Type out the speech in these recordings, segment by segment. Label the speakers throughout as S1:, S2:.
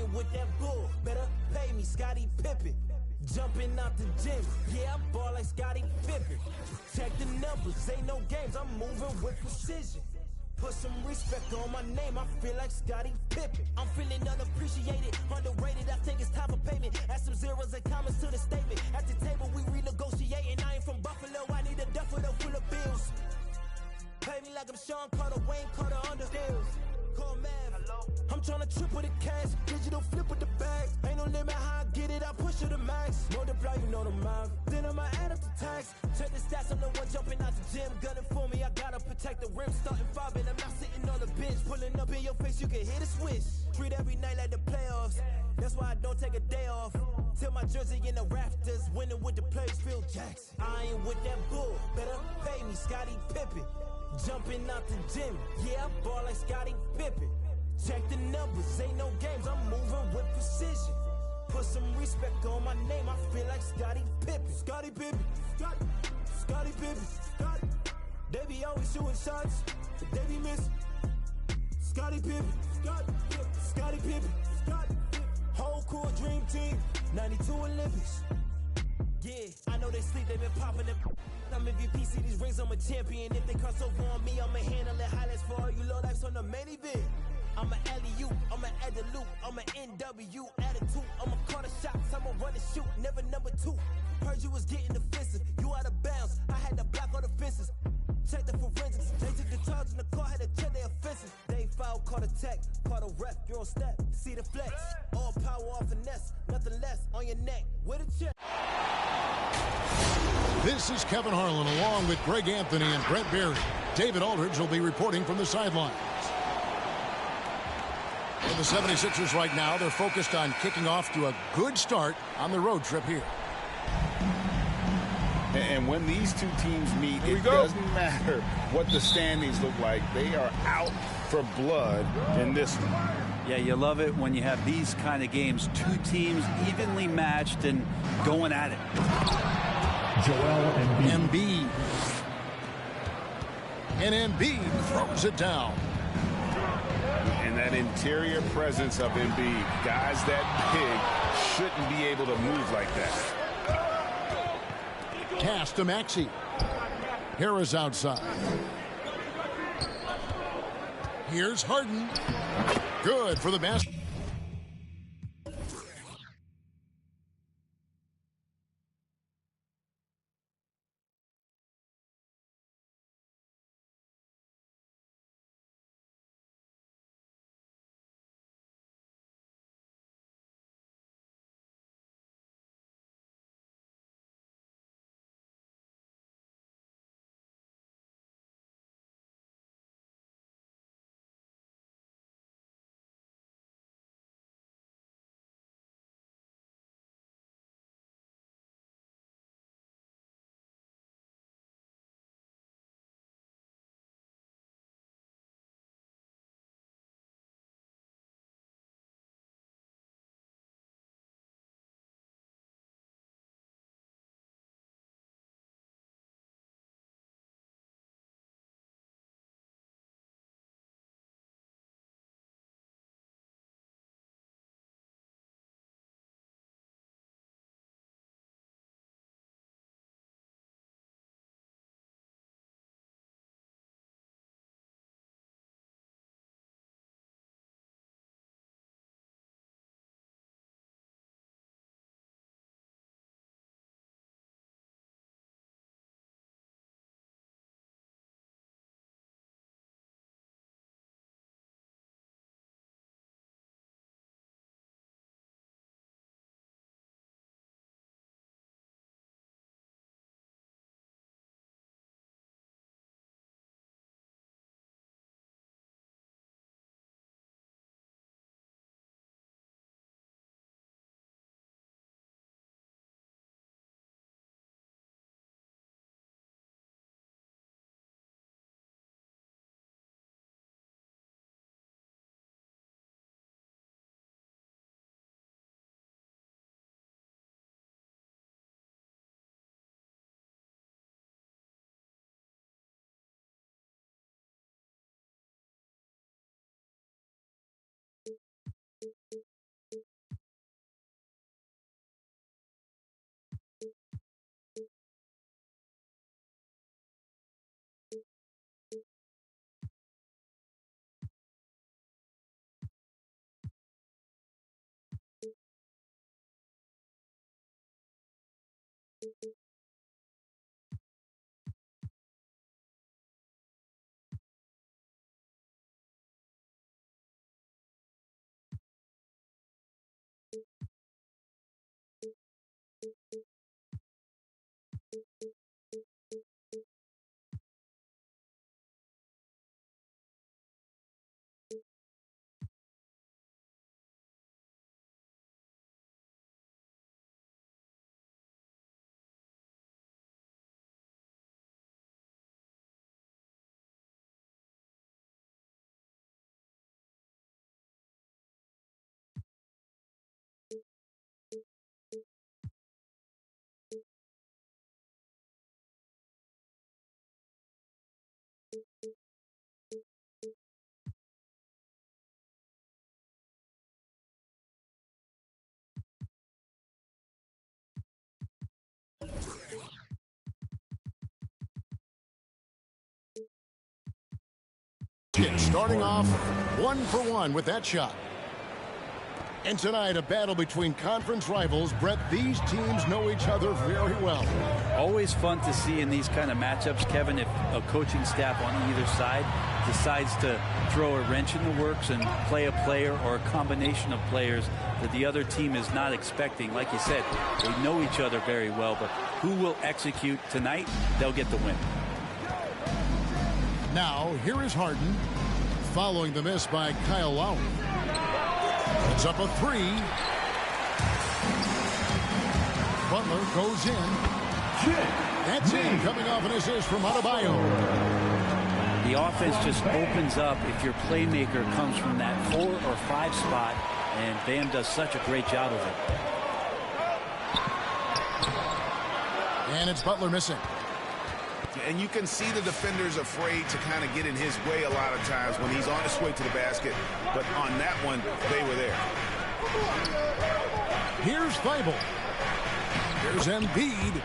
S1: ain't with that bull. Better pay me, Scottie Pippen. Jumping out the gym, yeah, I ball like Scottie Pippen. Check the numbers, ain't no games, I'm moving with precision. Put some respect on my name, I feel like Scottie Pippen. I'm feeling unappreciated, underrated, I think it's time for payment. Add some zeros and comments to the statement. At the table we renegotiating, I ain't from Buffalo, I need a duffel full of bills. Pay me like I'm Sean Carter, Wayne Carter under deals. Call Mav. I'm tryna triple the cash, digital flip with the bags. Ain't no limit how I get it, I push it to max. Multiply, you know the math. Then I'ma add up the tax. Check the stats, I'm the one jumping out the gym. Gunning for me, I gotta protect the rim. Starting 5 and I'm not sitting on the bench. Pulling up in your face, you can hit a switch. Treat every night like the playoffs. That's why I don't take a day off. Till my jersey in the rafters, winning with the plays, Phil Jackson. I ain't with that bull, better pay me, Scottie Pippen. Jumping out the gym, yeah, I ball like Scottie Pippen. Check the numbers, ain't no games, I'm moving with precision. Put some respect on my name, I feel like Scottie Pippen. Scottie Pippen, Scottie Pippen, Scottie. They be always shooting shots, but they be missing. Scottie Pippen, Scottie Pippen, Scottie Pippen. Whole core dream team, 92 Olympics. Yeah, I know they sleep, they been popping them. I'm MVP, see these rings, I'm a champion. If they cross over on me, I'ma handle it. Highlights for all you low lives on the main event. I'm a alley-oop, I'm a add the loop, I'm a NW attitude. I'ma call the shots, I'ma run and shoot, never number 2. Heard you was getting defensive, you out of bounds. I had to block all the fences. Check the forensics, they took the charge in the car, had to check their offenses. They foul, caught a tech, caught a ref, you're on step, see the flex. All power off finesse, nothing less on your neck, with a check.
S2: This is Kevin Harlan along with Greg Anthony and Brent Barry. David Aldridge will be reporting from the sidelines. And the 76ers right now, they're focused on kicking off to a good start on the road trip here.
S3: And when these two teams meet, it doesn't matter what the standings look like. They are out for blood in this one.
S4: Yeah, you love it when you have these kind of games. Two teams evenly matched and going at it.
S2: Joel Embiid. And Embiid throws it down.
S3: And that interior presence of Embiid, guys that big shouldn't be able to move like that.
S2: Pass to Maxey. Harris outside. Here's Harden. Good for the basket. Starting off 1-for-1 with that shot. And tonight, a battle between conference rivals. Brett, these teams know each other very well.
S4: Always fun to see in these kind of matchups, Kevin, if a coaching staff on either side decides to throw a wrench in the works and play a player or a combination of players that the other team is not expecting. Like you said, they know each other very well, but who will execute tonight, they'll get the win.
S2: Now, here is Harden, following the miss by Kyle Lowry. It's up a three. Butler goes in. That's in, coming off an assist from Adebayo.
S4: The offense just opens up if your playmaker comes from that 4 or 5 spot, and Bam does such a great job of it.
S2: And it's Butler missing.
S3: And you can see the defenders afraid to kind of get in his way a lot of times when he's on his way to the basket. But on that one, they were there.
S2: Here's Thibault. Here's Embiid.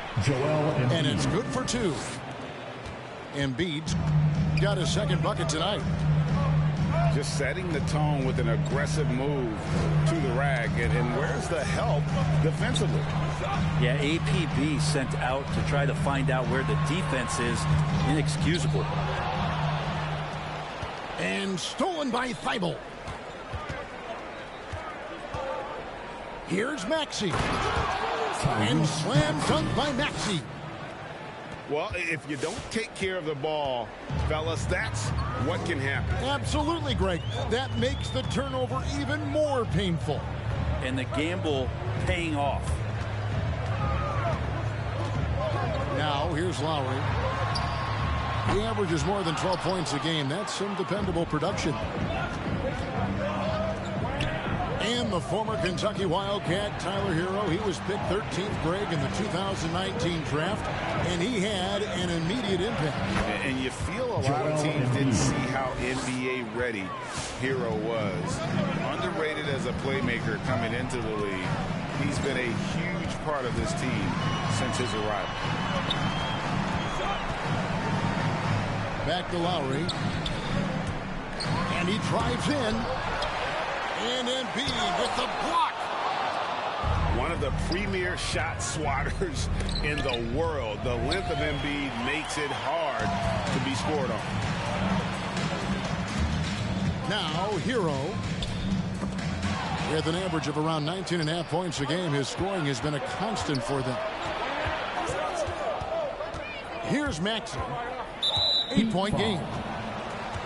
S2: And it's good for 2. Embiid's got his second bucket tonight.
S3: Just setting the tone with an aggressive move to the rack. And where's the help defensively?
S4: Yeah, APB sent out to try to find out where the defense is. Inexcusable.
S2: And stolen by Thibault. Here's Maxey. And slam dunk by Maxey.
S3: Well, if you don't take care of the ball, fellas, that's what can happen.
S2: Absolutely, Greg. That makes the turnover even more painful.
S4: And the gamble paying off.
S2: Now, here's Lowry. He averages more than 12 points a game. That's some dependable production. And the former Kentucky Wildcat, Tyler Hero, he was picked 13th, Greg, in the 2019 draft, and he had an immediate impact.
S3: And you feel a lot of teams didn't see how NBA ready Hero was. Underrated as a playmaker coming into the league. He's been a huge part of this team since his arrival.
S2: Back to Lowry. And he drives in. And Embiid with the block.
S3: One of the premier shot swatters in the world. The length of Embiid makes it hard to be scored on.
S2: Now, Hero. With an average of around 19.5 points a game, his scoring has been a constant for them. Here's Maxey. 8-point game.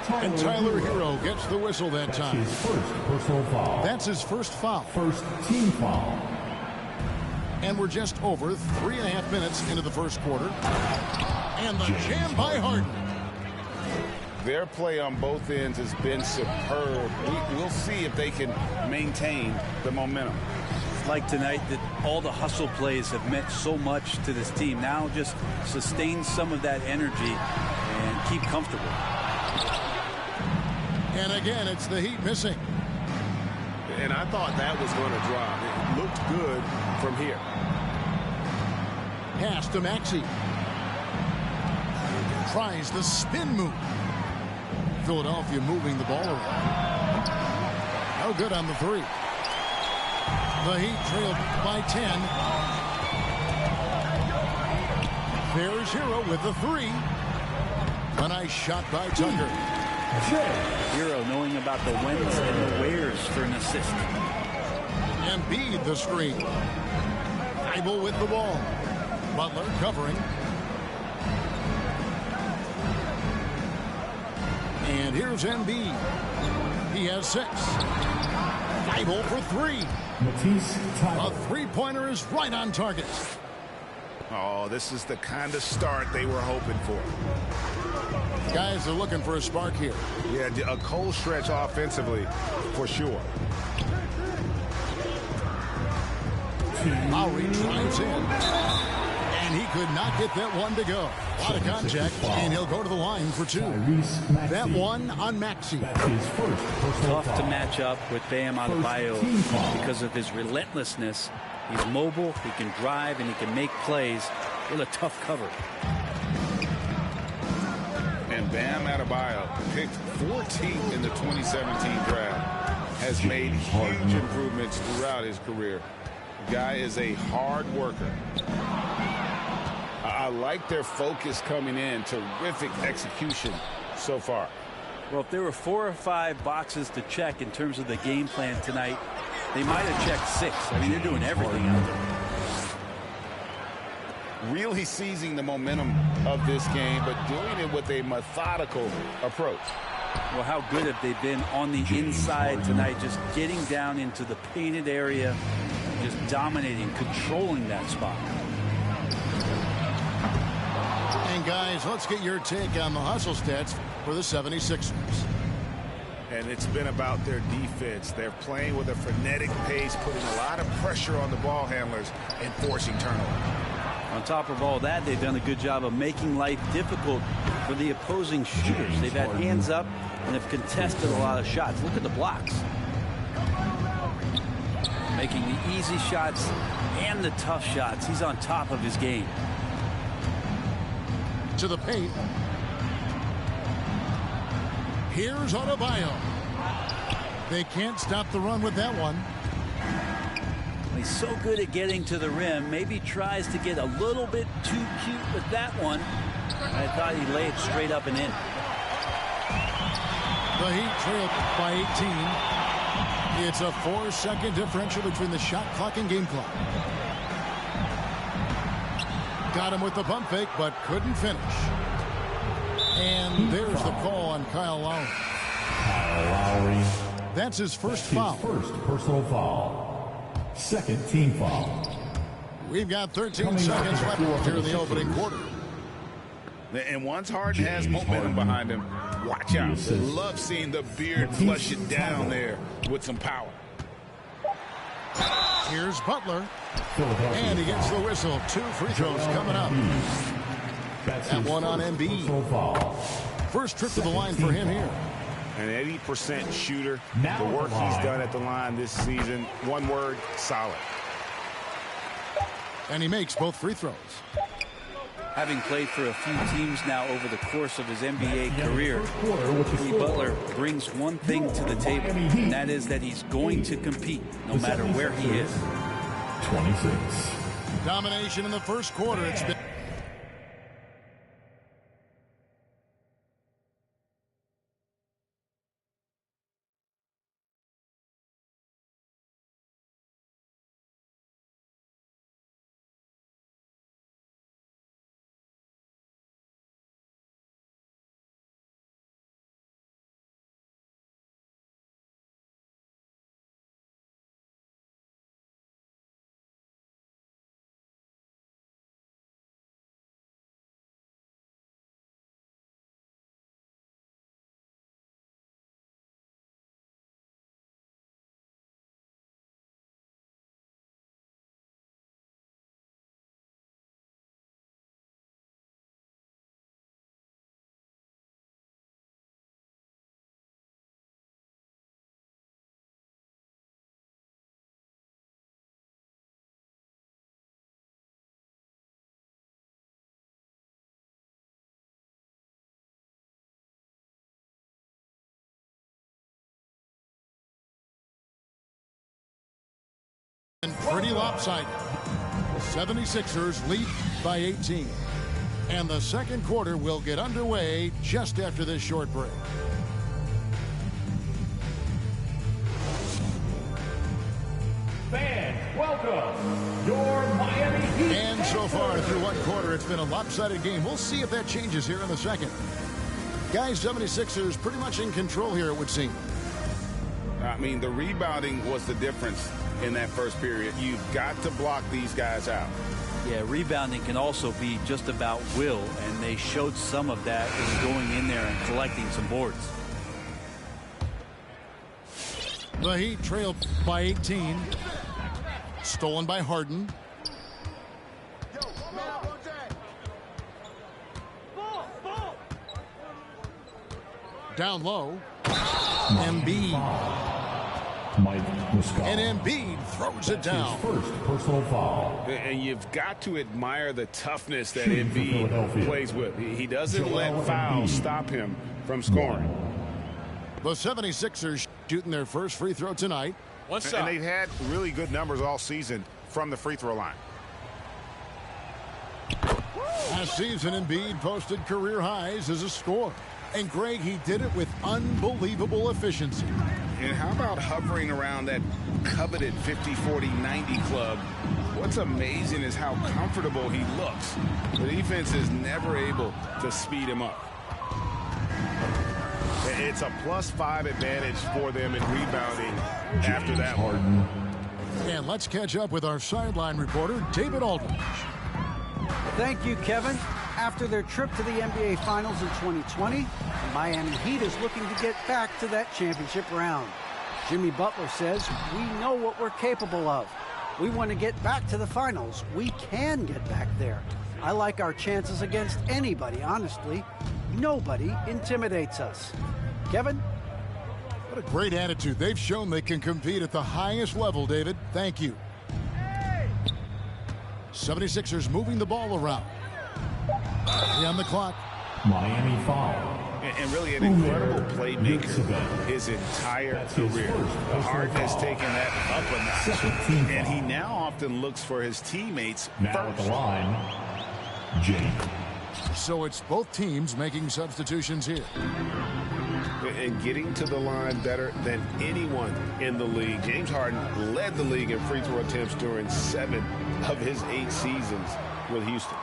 S2: And Tyler Hero gets the whistle that time.
S5: His first personal foul.
S2: That's his first foul.
S5: First team foul.
S2: And we're just over 3.5 minutes into the first quarter. And the jam by Harden.
S3: Their play on both ends has been superb. We'll see if they can maintain the momentum.
S4: Like tonight, that all the hustle plays have meant so much to this team. Now just sustain some of that energy and keep comfortable.
S2: And again, it's the Heat missing.
S3: And I thought that was going to drop. It looked good from here.
S2: Pass to Maxey. Tries the spin move. Philadelphia moving the ball around. No good on the 3. The Heat trailed by 10. There's Hero with the 3. A nice shot by Tucker.
S4: Hero knowing about the whens and the wheres for an assist.
S2: Embiid the screen. Thibault with the ball. Butler covering. And here's Embiid. He has 6. Thibault for 3.
S5: Matisse Thybulle.
S2: A three-pointer is right on target.
S3: Oh, this is the kind of start they were hoping for.
S2: Guys are looking for a spark here.
S3: Yeah, a cold stretch offensively, for sure.
S2: Lowry drives in. And he could not get that one to go. A lot of contact, and he'll go to the line for 2. That one on Maxey.
S4: Tough to match up with Bam Adebayo because of his relentlessness. He's mobile, he can drive, and he can make plays with a tough cover.
S3: And Bam Adebayo, picked 14th in the 2017 draft, has made huge improvements throughout his career. The guy is a hard worker. I like their focus coming in. Terrific execution so far.
S4: Well, if there were 4 or 5 boxes to check in terms of the game plan tonight, they might have checked 6. I mean, they're doing everything out there.
S3: Really seizing the momentum of this game, but doing it with a methodical approach.
S4: Well, how good have they been on the inside tonight, just getting down into the painted area, just dominating, controlling that spot.
S2: And guys, let's get your take on the hustle stats for the 76ers.
S3: And it's been about their defense. They're playing with a frenetic pace, putting a lot of pressure on the ball handlers and forcing turnovers.
S4: On top of all that, they've done a good job of making life difficult for the opposing shooters. They've had hands up and have contested a lot of shots. Look at the blocks. Making the easy shots and the tough shots. He's on top of his game.
S2: To the paint. Here's Adebayo. They can't stop the run with that one.
S4: He's so good at getting to the rim. Maybe tries to get a little bit too cute with that one. I thought he laid it straight up and in.
S2: The Heat trailed by 18. It's a 4-second differential between the shot clock and game clock. Got him with the pump fake, but couldn't finish. And there's the call on Kyle Lowry.
S5: Kyle Lowry.
S2: That's his first
S5: His
S2: foul.
S5: first personal foul. Second team foul.
S2: We've got 13 seconds left here in the opening quarter.
S3: And once Harden has momentum behind him, watch out. Love seeing the beard flush it down there with some power.
S2: Here's Butler. And he gets the whistle. 2 free throws coming up. That one on Embiid. First trip to the line for him here.
S3: An 80% shooter. The work he's done at the line this season, one word, solid.
S2: And he makes both free throws.
S4: Having played for a few teams now over the course of his NBA career, Jimmy Butler brings one thing to the table, and that is that he's going to compete no matter where he is.
S5: 26.
S2: Domination in the first quarter. It's been pretty lopsided. The 76ers lead by 18. And the second quarter will get underway just after this short break.
S5: Fans, welcome your Miami Heat.
S2: And so far through one quarter, it's been a lopsided game. We'll see if that changes here in the second. Guys, 76ers pretty much in control here, it would seem.
S3: I mean, the rebounding was the difference in that first period. You've got to block these guys out.
S4: Yeah, rebounding can also be just about will, and they showed some of that in going in there and collecting some boards.
S2: The Heat trailed by 18. Stolen by Harden. Down low. Embiid.
S5: Mike Muscala.
S2: And Embiid throws it down.
S5: His first personal foul.
S3: And you've got to admire the toughness that
S5: Shooting for
S3: Embiid
S5: Philadelphia.
S3: plays with. He doesn't
S5: Joel
S3: let fouls
S5: Embiid.
S3: stop him from scoring.
S2: The 76ers shooting their first free throw tonight.
S6: And they've had really good numbers all season from the free throw line.
S2: Last season, Embiid posted career highs as a scorer. And Greg, he did it with unbelievable efficiency.
S3: And how about hovering around that coveted 50-40-90 club? What's amazing is how comfortable he looks. The defense is never able to speed him up.
S6: It's a +5 advantage for them in rebounding after
S5: James
S6: that one.
S5: Harden.
S2: And let's catch up with our sideline reporter, David Aldridge.
S7: Thank you, Kevin. After their trip to the NBA Finals in 2020, the Miami Heat is looking to get back to that championship round. Jimmy Butler says, we know what we're capable of. We want to get back to the finals. We can get back there. I like our chances against anybody, honestly. Nobody intimidates us. Kevin?
S2: What a great attitude. They've shown they can compete at the highest level, David. Thank you. 76ers moving the ball around. On the clock.
S5: Miami foul.
S3: And really an incredible playmaker his entire career. Harden has taken that up a notch. And he now often looks for his teammates
S5: Now
S3: first.
S5: at the line, Jake.
S2: So it's both teams making substitutions here.
S6: And getting to the line better than anyone in the league. James Harden led the league in free throw attempts during 7 of his 8 seasons with Houston.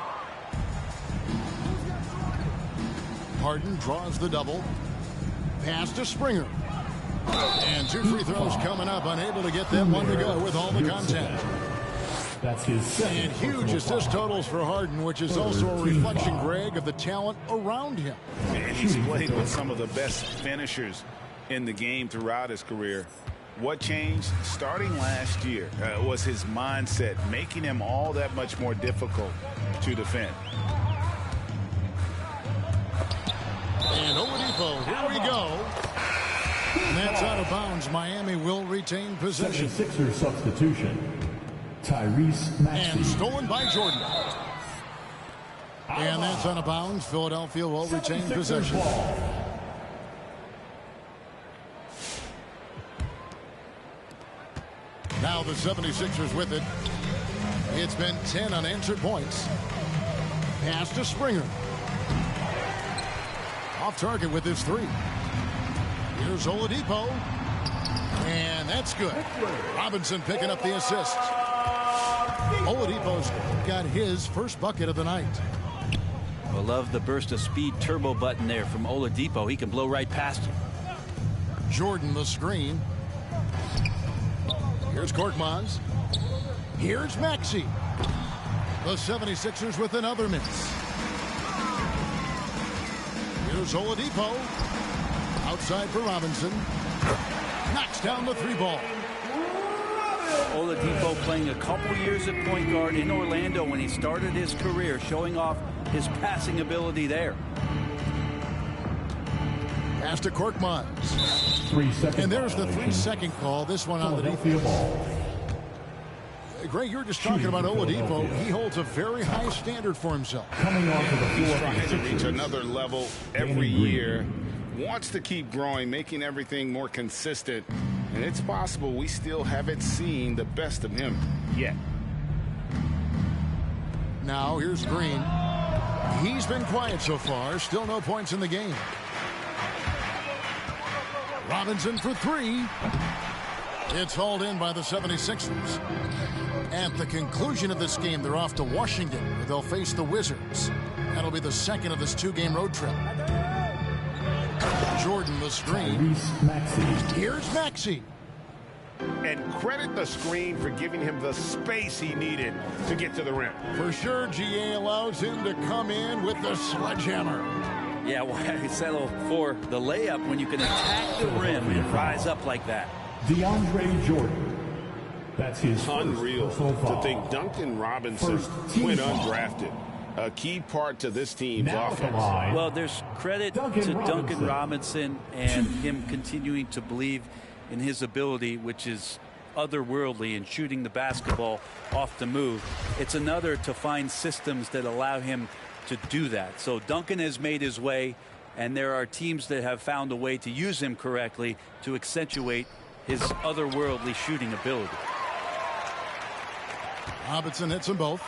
S2: Harden draws the double. Pass to Springer. And 2 free throws coming up, unable to get that one to go with all the contact.
S5: That's his second.
S2: And huge
S5: personal
S2: assist
S5: foul.
S2: totals for Harden, which is also a reflection, Greg, of the talent around him.
S3: And he's played with some of the best finishers in the game throughout his career. What changed starting last year was his mindset, making him all that much more difficult to defend.
S2: And Oladipo, here we go. And that's out of bounds. Miami will retain possession.
S5: 76ers substitution. Tyrese Maxey.
S2: And stolen by Jordan. And that's out of bounds. Philadelphia will retain
S5: 76ers
S2: possession.
S5: ball.
S2: Now the 76ers with it. It's been 10 unanswered points. Pass to Springer. Off target with his 3. Here's Oladipo. And that's good. Robinson picking up the assist. Oladipo's got his first bucket of the night.
S4: I love the burst of speed turbo button there from Oladipo. He can blow right past him.
S2: Jordan the screen. Here's Korkmaz. Here's Maxey. The 76ers with another miss. Here's Oladipo. Outside for Robinson. Knocks down the 3 ball.
S4: Oladipo playing a couple years at point guard in Orlando when he started his career, showing off his passing ability there.
S2: Pass to Korkmaz.
S5: 3-second.
S2: And there's the
S5: violation.
S2: 3-second call. This one on the
S5: Philadelphia
S2: defense.
S5: ball.
S2: Greg, you were just talking about Oladipo. He holds a very high standard for himself.
S5: Coming onto the
S3: He's
S5: floor.
S3: trying
S5: for the
S3: to reach
S5: Sixers.
S3: another level every year. Wants to keep growing, making everything more consistent. And it's possible we still haven't seen the best of him yet.
S2: Now here's Green. He's been quiet so far. Still no points in the game. Robinson for 3. It's hauled in by the 76ers. At the conclusion of this game, they're off to Washington, where they'll face the Wizards. That'll be the second of this 2-game road trip. Jordan the screen.
S5: Tyrese Maxey.
S2: Here's Maxey.
S6: And credit the screen for giving him the space he needed to get to the rim.
S2: For sure, GA allows him to come in with the sledgehammer.
S4: Yeah, why settle for the layup when you can attack the rim and rise up like that?
S5: DeAndre Jordan. That's his
S6: Unreal
S5: first personal
S6: to
S5: foul.
S6: think Duncan Robinson
S5: First team
S6: went
S5: foul.
S6: undrafted. A key part to this team's
S5: Now at the
S6: offense.
S5: line.
S4: Well, there's credit
S5: Duncan
S4: to Duncan
S5: Robinson.
S4: Robinson and him continuing to believe in his ability, which is otherworldly in shooting the basketball off the move. It's another to find systems that allow him to do that. So Duncan has made his way, and there are teams that have found a way to use him correctly to accentuate his otherworldly shooting ability.
S2: Robinson hits them both.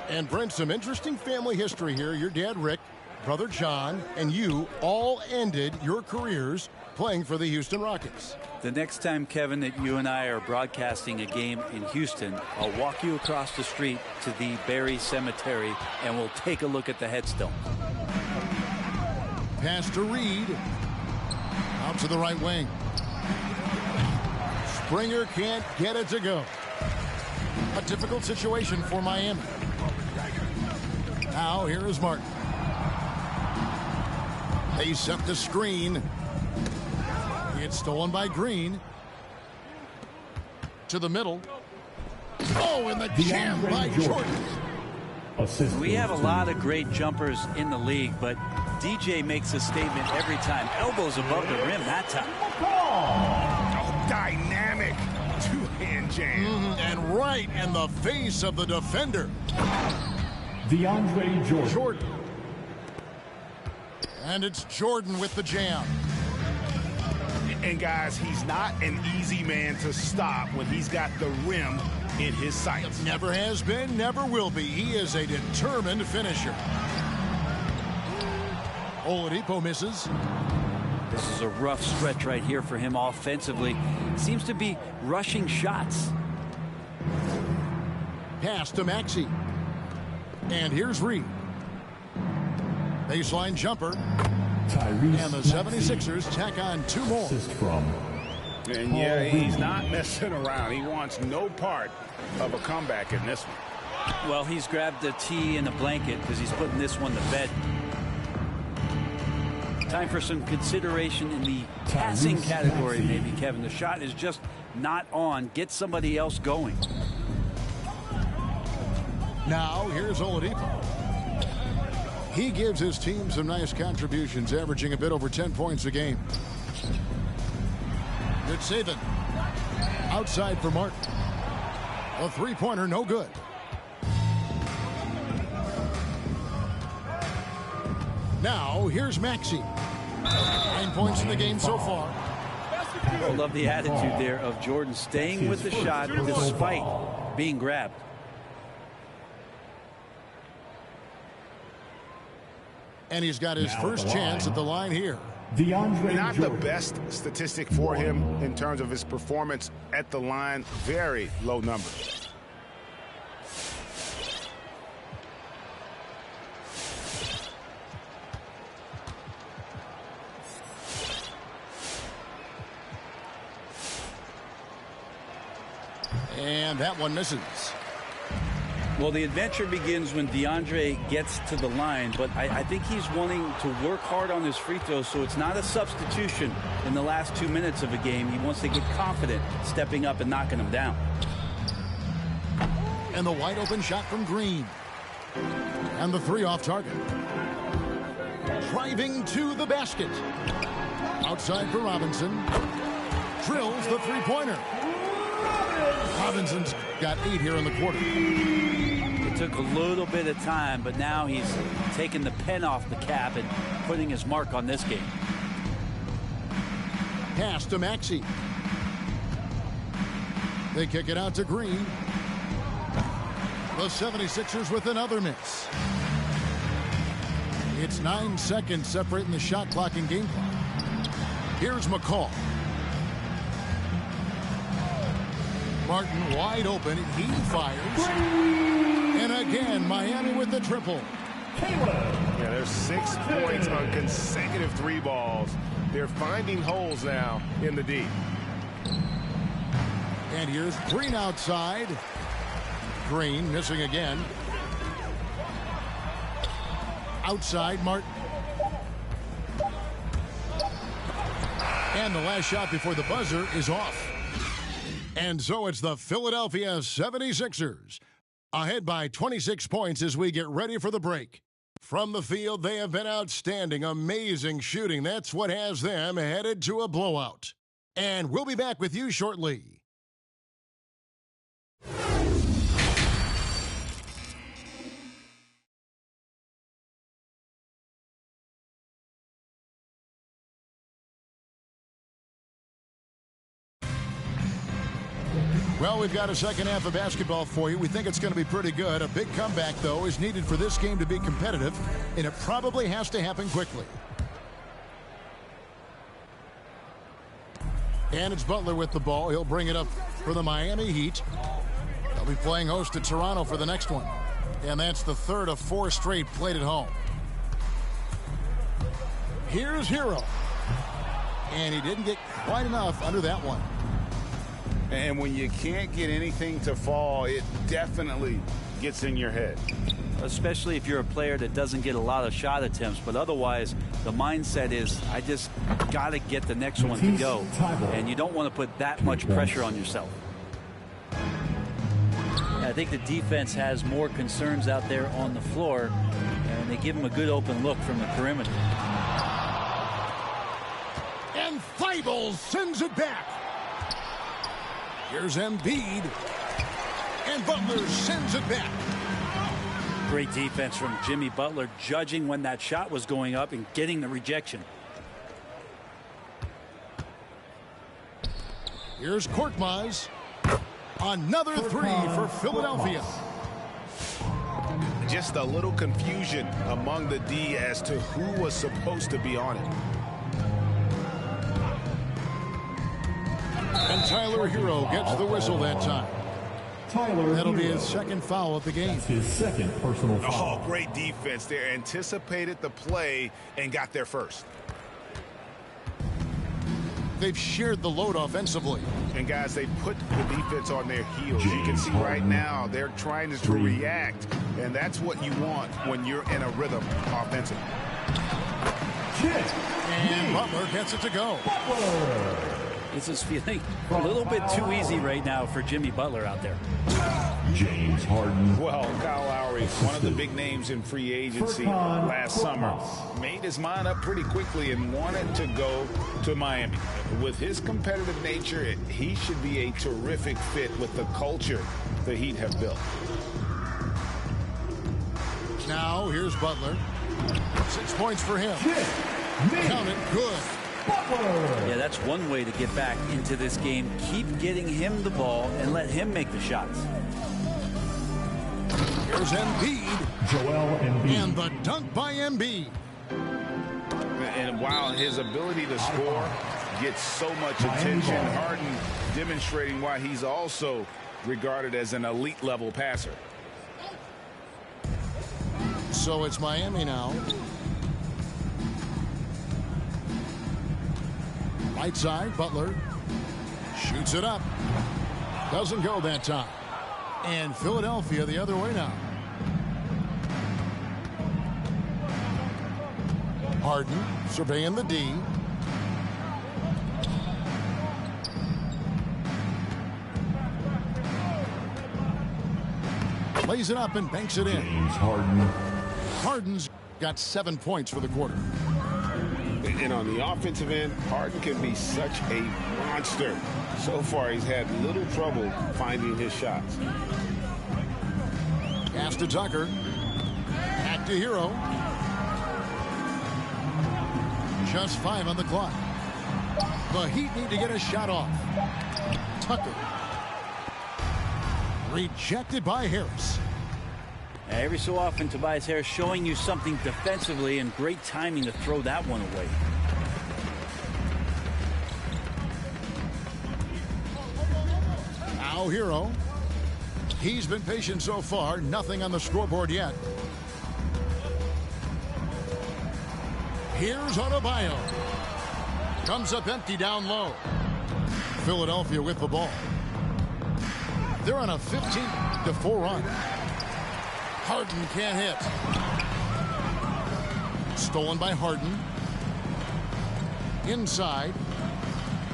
S2: And Brent, some interesting family history here. Your dad, Rick, brother John, and you all ended your careers playing for the Houston Rockets.
S4: The next time, Kevin, that you and I are broadcasting a game in Houston, I'll walk you across the street to the Berry Cemetery, and we'll take a look at the headstone.
S2: Pass to Reed. Out to the right wing. Springer can't get it to go. A difficult situation for Miami. Now here is Martin. They set the screen. It's stolen by Green. To the middle. Oh, and the jam by Jordan.
S4: We have a lot of great jumpers in the league, but DJ makes a statement every time. Elbows above the rim that time.
S3: Oh, dynamic two-hand jam.
S2: And right in the face of the defender.
S5: DeAndre Jordan.
S2: Jordan. And it's Jordan with the jam.
S3: And guys, he's not an easy man to stop when he's got the rim in his sights.
S2: Never has been, never will be. He is a determined finisher. Oladipo misses.
S4: This is a rough stretch right here for him offensively. Seems to be rushing shots.
S2: Pass to Maxey. And here's Reed. Baseline jumper.
S5: Tyrese
S2: And the 76ers tack on two more.
S5: Assist from
S3: And yeah, he's not messing around. He wants no part of a comeback in this one.
S4: Well, he's grabbed the tee and a blanket because he's putting this one to bed. Time for some consideration in the passing category, maybe, Kevin. The shot is just not on. Get somebody else going.
S2: Now here's Oladipo. He gives his team some nice contributions, averaging a bit over 10 points a game. Good saving. Outside for Martin. A three-pointer, no good. Now here's Maxey. 9 points in the game so far.
S4: I love the attitude there of Jordan staying with the shot despite being grabbed.
S2: And he's got his first chance at the line here.
S5: DeAndre
S3: Not
S5: Jordan.
S3: the best statistic for him in terms of his performance at the line. Very low numbers.
S2: And that one misses.
S4: Well, the adventure begins when DeAndre gets to the line, but I think he's wanting to work hard on his free throws, so it's not a substitution in the last 2 minutes of a game. He wants to get confident stepping up and knocking them down.
S2: And the wide open shot from Green. And the three off target. Driving to the basket. Outside for Robinson. Drills the three-pointer. Robinson's got 8 here in the quarter.
S4: It took a little bit of time, but now he's taking the pen off the cap and putting his mark on this game.
S2: Pass to Maxey. They kick it out to Green. The 76ers with another miss. It's 9 seconds separating the shot clock and game clock. Here's McCall. Martin wide open. He fires. And again, Miami with the triple.
S6: Yeah, there's 6 points on consecutive 3 balls. They're finding holes now in the D.
S2: And here's Green outside. Green missing again. Outside, Martin. And the last shot before the buzzer is off. And so it's the Philadelphia 76ers ahead by 26 points as we get ready for the break. From the field, they have been outstanding, amazing shooting. That's what has them headed to a blowout. And we'll be back with you shortly. Well, we've got a second half of basketball for you. We think it's going to be pretty good. A big comeback, though, is needed for this game to be competitive, and it probably has to happen quickly. And it's Butler with the ball. He'll bring it up for the Miami Heat. They'll be playing host to Toronto for the next one. And that's the third of 4 straight played at home. Here's Hero. And he didn't get quite enough under that one.
S3: And when you can't get anything to fall, it definitely gets in your head.
S4: Especially if you're a player that doesn't get a lot of shot attempts, but otherwise the mindset is I just got to get the next one to go, and you don't want to put that much pressure on yourself. I think the defense has more concerns out there on the floor, and they give him a good open look from the perimeter.
S2: And Thibault sends it back. Here's Embiid. And Butler sends it back.
S4: Great defense from Jimmy Butler, judging when that shot was going up and getting the rejection.
S2: Here's Korkmaz. Another three for Philadelphia.
S6: Just a little confusion among the D as to who was supposed to be on it.
S2: And Tyler Hero gets the whistle that time. That'll be his second foul of the game.
S5: That's his second personal foul.
S6: Oh, great defense there. Anticipated the play and got there first.
S2: They've shared the load offensively.
S6: And guys, they put the defense on their heels. You can see right now they're trying to react, and that's what you want when you're in a rhythm offensively.
S2: And Butler gets it to go.
S4: This is feeling a little bit too easy right now for Jimmy Butler out there.
S5: James Harden.
S3: Well, Kyle Lowry, one of the big names in free agency last summer, made his mind up pretty quickly and wanted to go to Miami. With his competitive nature, he should be a terrific fit with the culture the Heat have built.
S2: Now, here's Butler. 6 points for him. Count it, good.
S4: Yeah, that's one way to get back into this game. Keep getting him the ball and let him make the shots.
S2: Here's Embiid.
S5: Joel Embiid.
S2: And the dunk by Embiid.
S3: And while his ability to score gets so much attention, Harden demonstrating why he's also regarded as an elite level passer.
S2: So it's Miami now. Right side, Butler shoots it up. Doesn't go that time. And Philadelphia the other way now. Harden surveying the D. Lays it up and banks it in.
S5: James Harden.
S2: Harden's got 7 points for the quarter.
S6: And on the offensive end, Harden can be such a monster. So far, he's had little trouble finding his shots.
S2: Pass to Tucker. Back to Hero. Just 5 on the clock. The Heat need to get a shot off. Tucker. Rejected by Harris.
S4: Every so often, Tobias Harris showing you something defensively, and great timing to throw that one away.
S2: Now Hero. He's been patient so far. Nothing on the scoreboard yet. Here's Adebayo. Comes up empty down low. Philadelphia with the ball. They're on a 15-4 run. Harden can't hit. Stolen by Harden. Inside.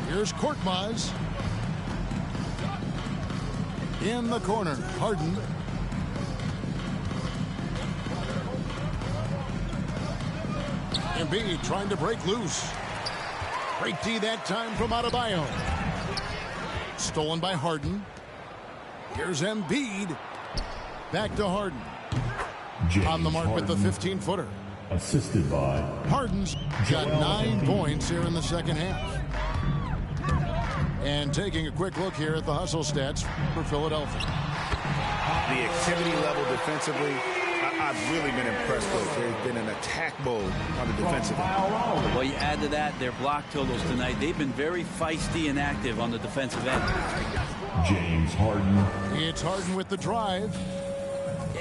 S2: Here's Korkmaz. In the corner. Harden. Embiid trying to break loose. Great D that time from Adebayo. Stolen by Harden. Here's Embiid. Back to Harden.
S5: James
S2: On the mark
S5: Harden,
S2: with the 15-footer.
S5: assisted by
S2: Harden's got
S5: Joel
S2: 9
S5: Embiid.
S2: points here in the second half. And taking a quick look here at the hustle stats for Philadelphia.
S3: The activity level defensively, I've really been impressed with. There's been an attack mode on the defensive end.
S4: Well, you add to that their block totals tonight. They've been very feisty and active on the defensive end.
S5: James Harden,
S2: It's Harden with the drive.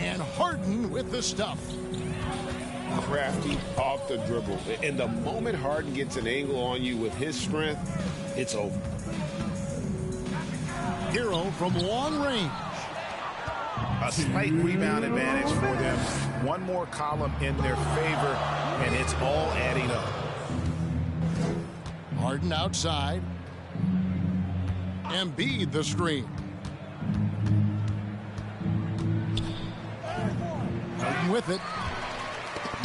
S2: And Harden with the stuff.
S6: Crafty off the dribble. And the moment Harden gets an angle on you with his strength, it's over.
S2: Hero from long range.
S3: A slight rebound advantage for them. One more column in their favor, and it's all adding up.
S2: Harden outside. Embiid the screen. Harden with it.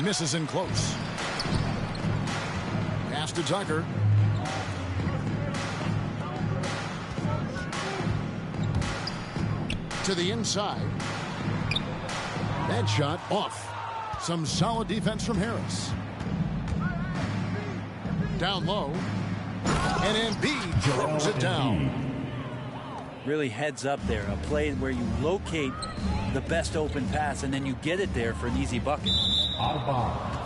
S2: Misses in close. Pass to Tucker. To the inside. That shot off. Some solid defense from Harris. Down low. And Embiid throws it down.
S4: Really heads up there. A play where you locate the best open pass and then you get it there for an easy bucket.
S5: out of bounds.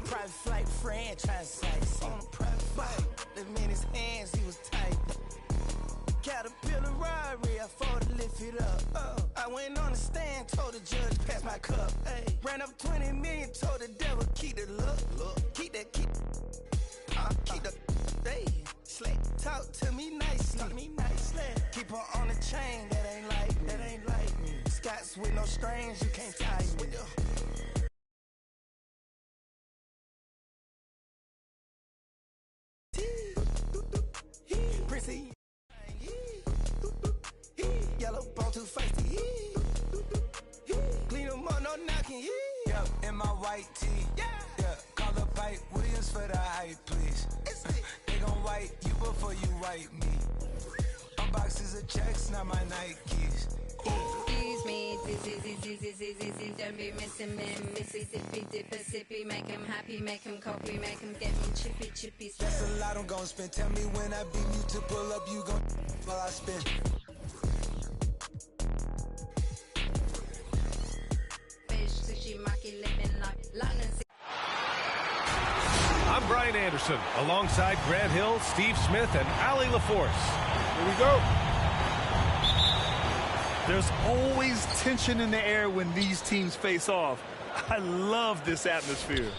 S1: Private flight franchise sites on a private flight. Them in his hands, he was tight. Caterpillar robbery, I fought to lift it up. I went on the stand, told the judge, pass my cup. Ay. Ran up 20 million, told the devil, keep the look. Keep that, keep the, hey. Slack, talk to me nicely. Keep her on the chain, that ain't like me. Scots with no strings, you can't tie me. Prissy. Yellow bone too feisty. Clean them up, no knocking.
S8: Yep, in my white tee. Yeah, call up Pipe Williams for the hype, please. They gon' wipe you before you wipe me. Unboxes of checks, not my Nikes.
S9: Excuse me, don't be missing me. Mississippi, Mississippi, make him happy, make him copy, make him get me chippy.
S8: That's a lot I'm gon' spend. Tell me when I beam you to pull up, you gon' while I spin.
S9: Fish, sushi, maki, living like London.
S10: I'm Brian Anderson, alongside Grant Hill, Steve Smith, and Ali LaForce. Here we go.
S11: There's always tension in the air when these teams face off. I love this atmosphere.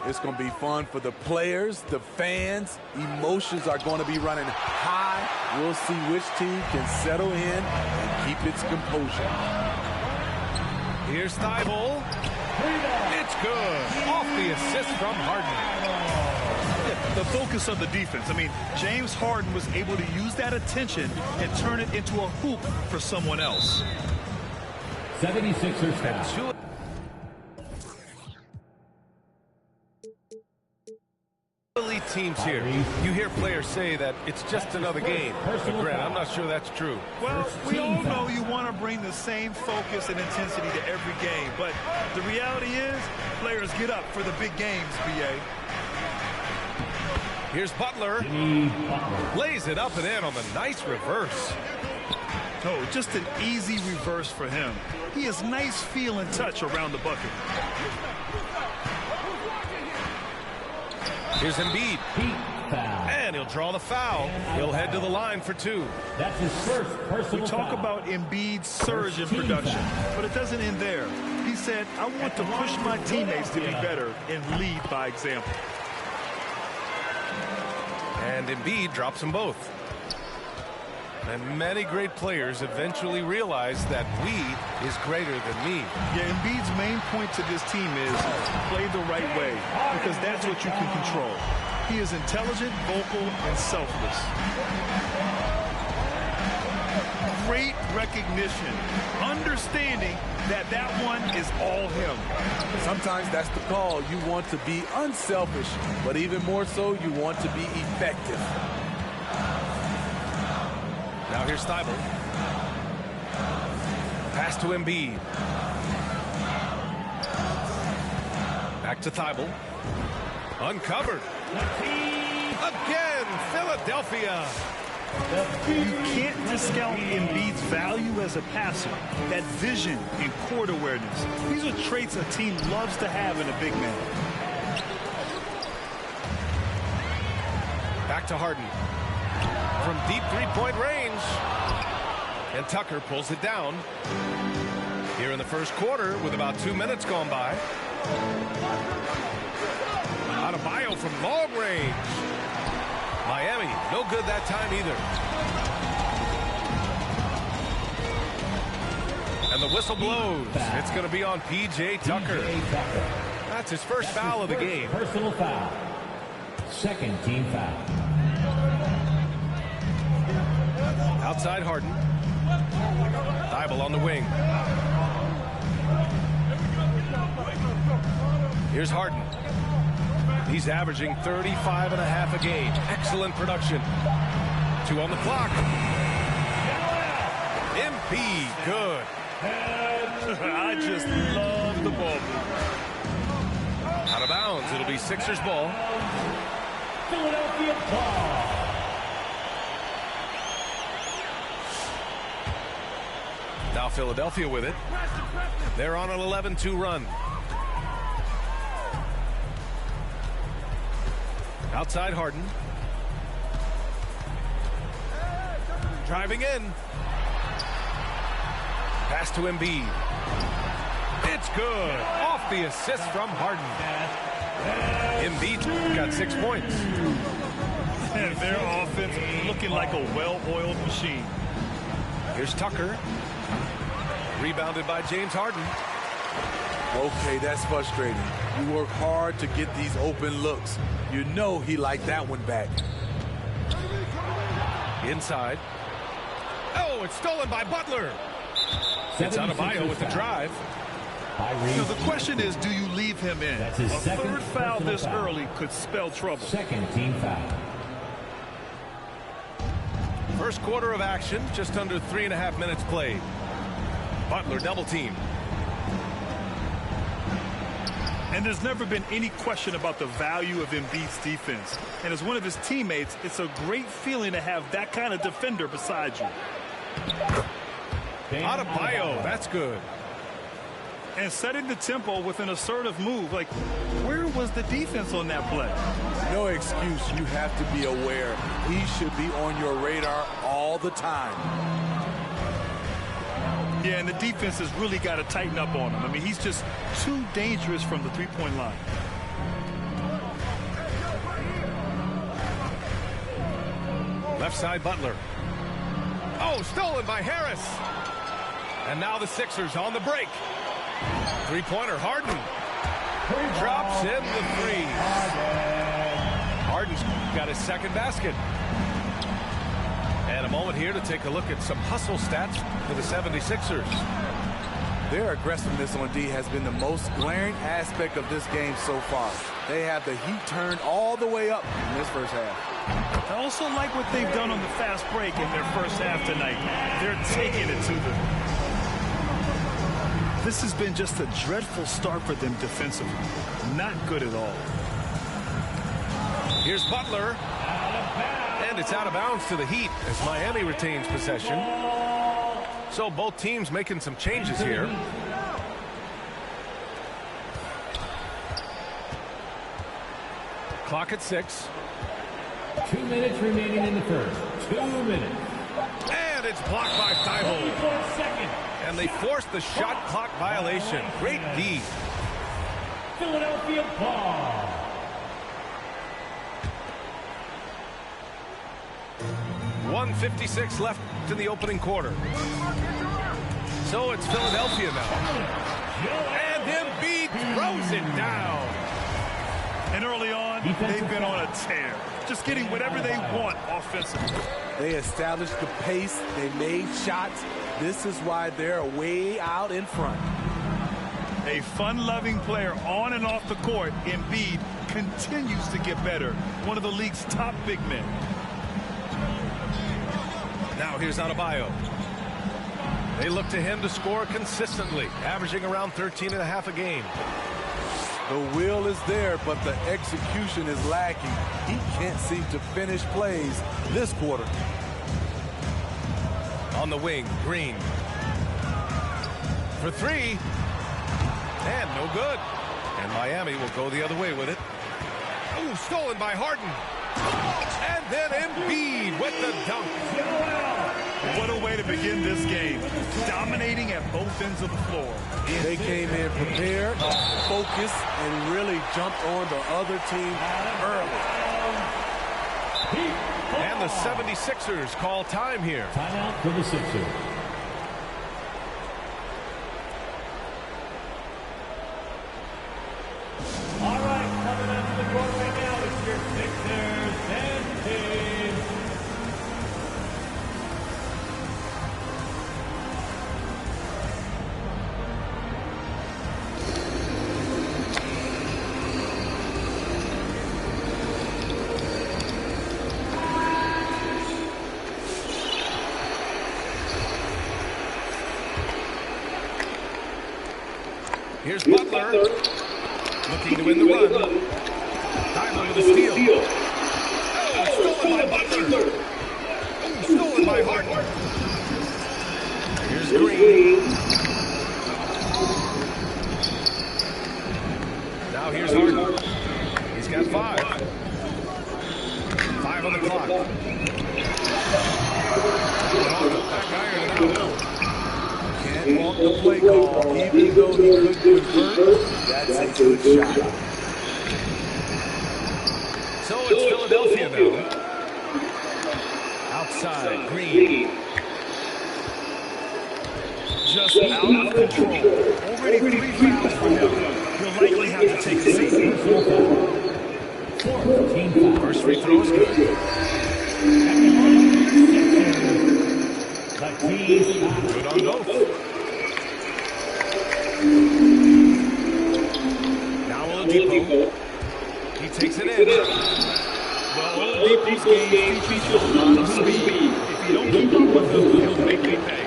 S12: It's going to be fun for the players, the fans. Emotions are going to be running high. We'll see which team can settle in and keep its composure.
S10: Here's Thibault. It's good. Off the assist from Harden.
S11: The focus of the defense. I mean, James Harden was able to use that attention and turn it into a hoop for someone else.
S5: 76ers foul.
S10: Elite teams here. You hear players say that it's just another game. But Grant, I'm not sure that's true.
S11: Well, we all know you want to bring the same focus and intensity to every game, but the reality is players get up for the big games, BA.
S10: Here's Butler. Lays it up and in on the nice reverse.
S11: Oh, just an easy reverse for him. He has nice feel and touch around the bucket.
S10: Here's Embiid. And he'll draw the foul. He'll head to the line for two.
S5: That's his first personal
S11: We talk
S5: foul.
S11: about Embiid's surge in production, but it doesn't end there. He said, I want to push my teammates to be better and lead by example.
S10: And Embiid drops them both. And many great players eventually realize that we is greater than me.
S11: Yeah, Embiid's main point to this team is play the right way, because that's what you can control. He is intelligent, vocal, and selfless. Great recognition, understanding that that one is all him.
S12: Sometimes that's the call. You want to be unselfish, but even more so, you want to be effective.
S10: Now here's Thibault. Pass to Embiid. Back to Thibault. Uncovered. Again, Philadelphia.
S11: You can't discount Embiid's value as a passer. That vision and court awareness. These are traits a team loves to have in a big man.
S10: Back to Harden. From deep three-point range. And Tucker pulls it down. Here in the first quarter with about 2 minutes gone by. Adebayo from long range. Miami, no good that time either. And the whistle blows. It's going to be on P.J. Tucker. That's his first foul of the game.
S5: Personal foul. Second team foul.
S10: Outside Harden. Thibault on the wing. Here's Harden. He's averaging 35.5 a game. Excellent production. 2 on the clock. MP, good.
S11: I just love the ball.
S10: Out of bounds. It'll be Sixers ball.
S5: Philadelphia ball.
S10: Now Philadelphia with it. They're on an 11-2 run. Outside Harden. Driving in. Pass to Embiid. It's good. Off the assist from Harden. Embiid got 6 points.
S11: And their offense looking like a well-oiled machine.
S10: Here's Tucker. Rebounded by James Harden.
S12: Okay, that's frustrating. You work hard to get these open looks. You know he liked that one back.
S10: Inside. Oh, it's stolen by Butler. It's Adebayo with the drive.
S11: You know, the question is, do you leave him in?
S5: That's his second
S11: third foul this
S5: foul.
S11: early could spell trouble.
S5: Second team foul.
S10: First quarter of action, just under 3.5 minutes played. Butler double team.
S11: And there's never been any question about the value of Embiid's defense. And as one of his teammates, it's a great feeling to have that kind of defender beside you.
S10: Adebayo, that's good.
S11: And setting the tempo with an assertive move. Like, where was the defense on that play?
S12: No excuse. You have to be aware. He should be on your radar all the time.
S11: Yeah, and the defense has really got to tighten up on him. I mean, he's just too dangerous from the three-point line.
S10: Left side Butler. Oh, stolen by Harris. And now the Sixers on the break. Three-pointer Harden. Drops in the three. Harden's got his second basket. And a moment here to take a look at some hustle stats for the 76ers.
S12: Their aggressiveness on D has been the most glaring aspect of this game so far. They have the heat turned all the way up in this first half.
S11: I also like what they've done on the fast break in their first half tonight. They're taking it to them. This has been just a dreadful start for them defensively. Not good at all.
S10: Here's Butler. And it's out of bounds to the Heat as Miami retains possession. So both teams making some changes here. Clock at 6.
S5: 2 minutes remaining in the first. 2 minutes.
S10: And it's blocked by Thibault. And they forced the shot clock violation. Great D.
S5: Philadelphia ball.
S10: .156 left in the opening quarter. So it's Philadelphia now. And Embiid throws it down.
S11: And early on, they've been on a tear. Just getting whatever they want offensively.
S12: They established the pace. They made shots. This is why they're way out in front.
S11: A fun-loving player on and off the court, Embiid continues to get better. One of the league's top big men.
S10: Now here's Adebayo. They look to him to score consistently, averaging around 13.5 a game.
S12: The will is there, but the execution is lacking. He can't seem to finish plays this quarter.
S10: On the wing, Green. For three. And no good. And Miami will go the other way with it. Oh, stolen by Harden. And then Embiid with the dunk.
S11: What a way to begin this game. Dominating at both ends of the floor.
S12: They came in prepared, focused, and really jumped on the other team early.
S10: And the 76ers call time here.
S5: Timeout for the Sixers. All right, coming out to the court right now, it's your Sixers and team.
S10: Here's Butler. Looking to win the run. Tyler with a steal. Oh, stolen by Butler. Oh, stolen by Harden. Here's Green. Now here's Harden. He's got 5. 5 on the clock. Back iron out.
S12: Can't walk the play call, even though he could convert. That's a good shot.
S10: So it's Philadelphia now. Outside, Green. Just out of control. Already 3 fouls for him. He'll likely have to take a seat. First free throw is good. Good on both. Now Oladipo. He takes it in. Well, Oladipo's game features a lot of speed. If you don't keep up with him, he'll make me pay.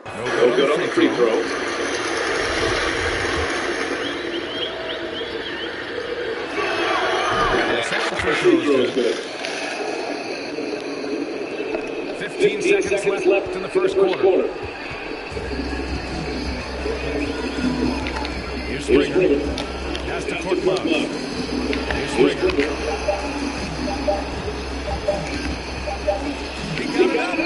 S10: No good on the free throw. And the second free throw is good. 15 seconds left in the first quarter. Here's Springer. Has to court love. Here's Springer. He got it.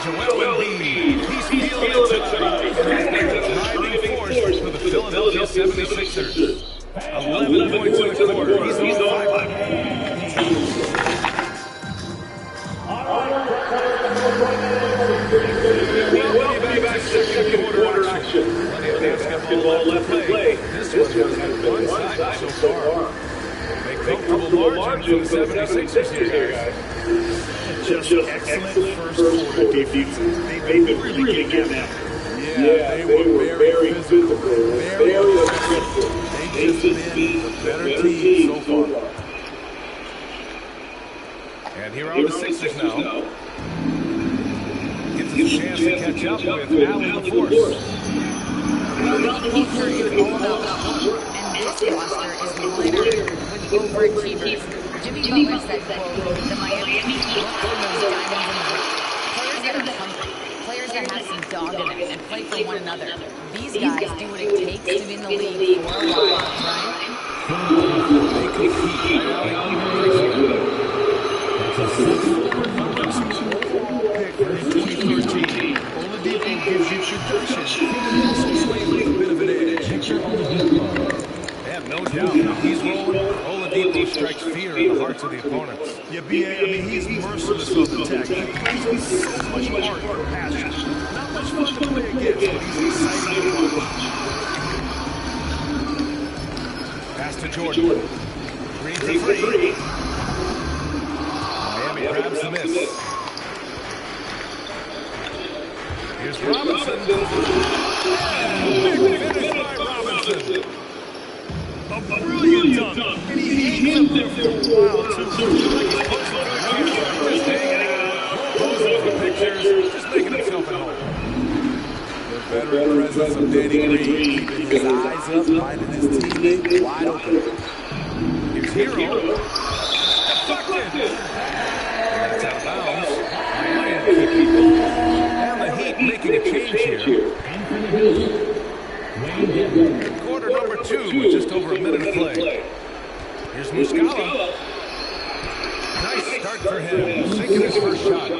S10: Joel Embiid. He's feeling it tonight. And has been the driving force for the Philadelphia 76ers. 11 points in the quarter. He's on fire. Welcome you back to second quarter action. Plenty of basketball left to play. This one has been one-sided so far. A comfortable margin for the 76ers here, guys.
S11: Just excellent first quarter defense. They've been really getting after.
S12: Yeah, they were very physical, very aggressive. They've just been the better team so far.
S10: And here are the Sixers now. Gives us a chance to catch up with Allen the Force.
S13: Culture is all about teamwork, and this roster is littered with overachievers. Jimmy Butler said, quote, the Miami Heat look for those diamonds in the rough. Players that are hungry, players that have some dog in them and play for one another. These guys do what it takes to be in the league for a while, right?
S10: They compete. Oladipo gives you tradition. He also plays with a bit of an edge. And no doubt, he's rolling. Oladipo strikes fear in the hearts of the opponents.
S11: Yeah, B.A., I mean, he's merciless on the attack. He plays with so much heart and passion. Not much fun to play against, but he's exciting to watch.
S10: Pass to Jordan. Green for three. Miami grabs the miss. Here's Robinson. Big finish by Robinson.
S11: A brilliant dunk. And he hangs up there for a while, too.
S10: Just hanging out, posing for pictures, just making himself at home.
S12: The veteran presence of Danny Green, keeping his eyes up, finding his teammate wide open.
S10: Here's Hero. Deflected. That's out of bounds. And the Heat making a change here. Quarter number 2 with just over a minute to play. Here's Muscala. Nice start for him. Sinking his first shot.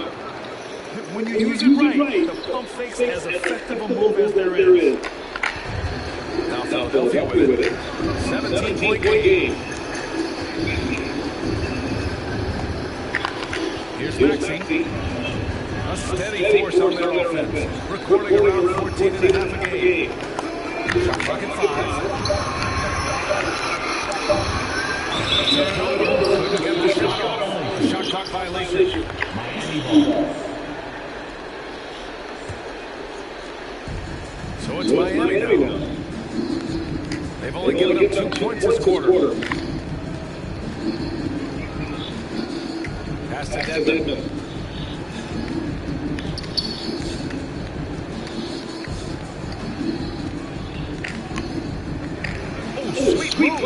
S11: When you use it right, the pump fake's as effective a move as there is.
S10: Now Philadelphia with it. 17-point game. Here's Maxey. A steady force on their offense. Recording around 14.5 a game. Shot clock at 5. Turnover. Couldn't get the shot off. A shot clock violation. Miami ball. So it's Miami now. They've only given up 2 points this quarter. Pass to Dedmon. Sweet move.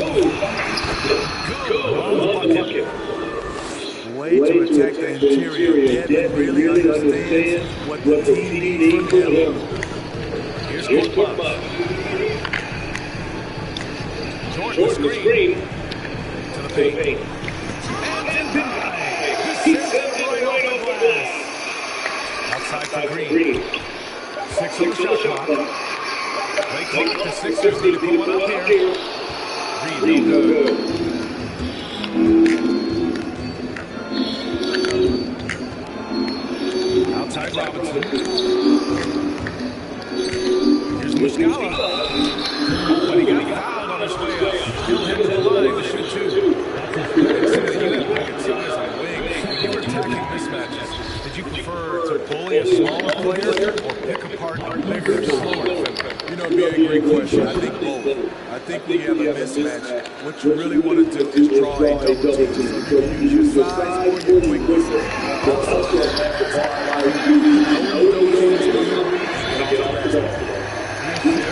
S10: Good on the bucket.
S12: Way to attack the interior. Dedmon really understands what the team needs from him.
S10: Here's Korkmaz. Jordan the screen. To the paint. And he sends it right off the glass. Outside for Green. 6 on the shot clock. Play clock. The Sixers need to put one up here. Green, no good. Outside Robinson. Here's Muscala. Oh, but he got fouled on his way up. He'll head to the line to shoot 2. When you were attacking mismatches, did you prefer to bully a smaller player or pick apart a bigger, slower defender?
S12: You know, it'd be a great question. I think both. I think when you have a mismatch, what you really want to do is draw a double team. So you can use your size or your quickness. Also,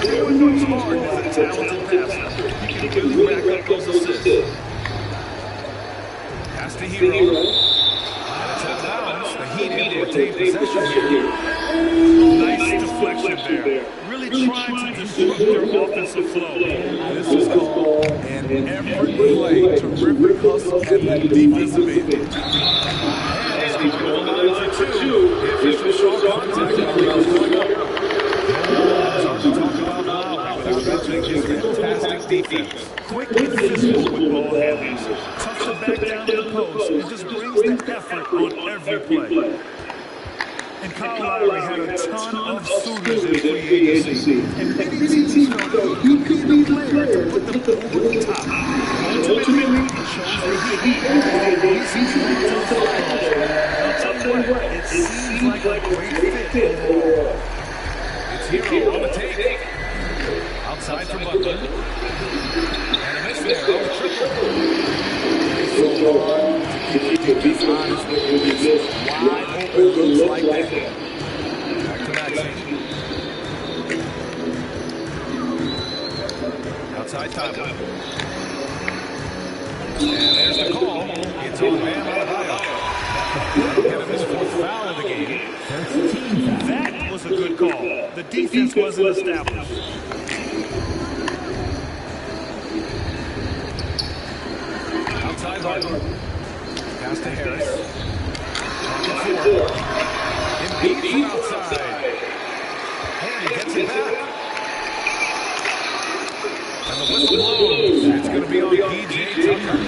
S11: Everyone knows Harden is a talented passer. He can really rack up those assists.
S10: Pass to Hero. And it's out of bounds. The Heat able to retain possession here.
S11: Nice deflection there. Really trying to disrupt their offensive flow.
S12: This is called an effort play. Terrific hustle at the defensive end.
S10: And he's going to go line for 2. The official saw contact. Going up. It's hard to talk about Lowry without mentioning his fantastic defense.
S11: Quick and physical with ball handles. Tough to back down to the post and just brings the effort on every play. And Kyle Lowry had a ton of suitors in free agency. And many teams know you could be a player to put them over the top. Ultimately, it shows the Heat. He's I'll tell you what, it seems like a great fit overall.
S10: It's Hero on the take. Outside for Butler. And a miss there on the triple.
S12: It's so hard to keep defense honest when you miss wide open looks like that.
S10: Back to Maxey. Outside Tyler. And there's the call. It's on Bam Adebayo. That'll get him his 4th foul of the game.
S11: That was a good call. The defense wasn't established.
S10: Outside Harden. Pass to Harris. Embiid from outside. And he gets it back. And the whistle blows. It's It's going to be on P.J. Tucker.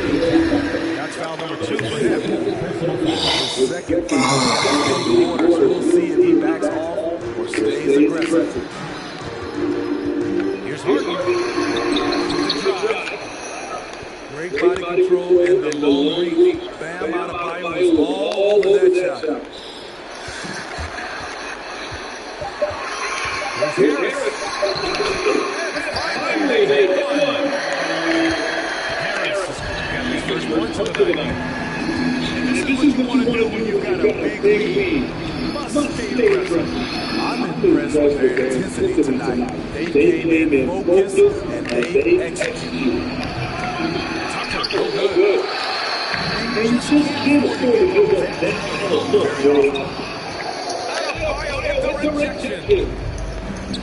S10: That's foul number 2 for him.
S12: The second foul in the quarter, so we'll see if he backs off or stays aggressive.
S10: Here's Harden.
S12: Great body control and the long reach. Bam Adebayo was all over that shot.
S10: Here's Harris. First points of the night. This is what you want to do when you've got a big lead. You must stay aggressive.
S12: I'm impressed with their intensity tonight. They came in focused and they executed.
S10: Tucker, go good. Adebayo into rejection.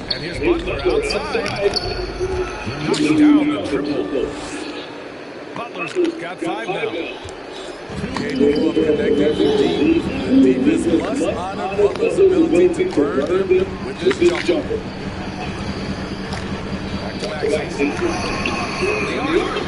S10: And here's Butler outside. Knocks down the triple. Butler's got 5 now.
S12: Capable of connecting the deep. The defense must honor Butler's ability to burn them with this jumper.
S10: Back to Maxey. The arm.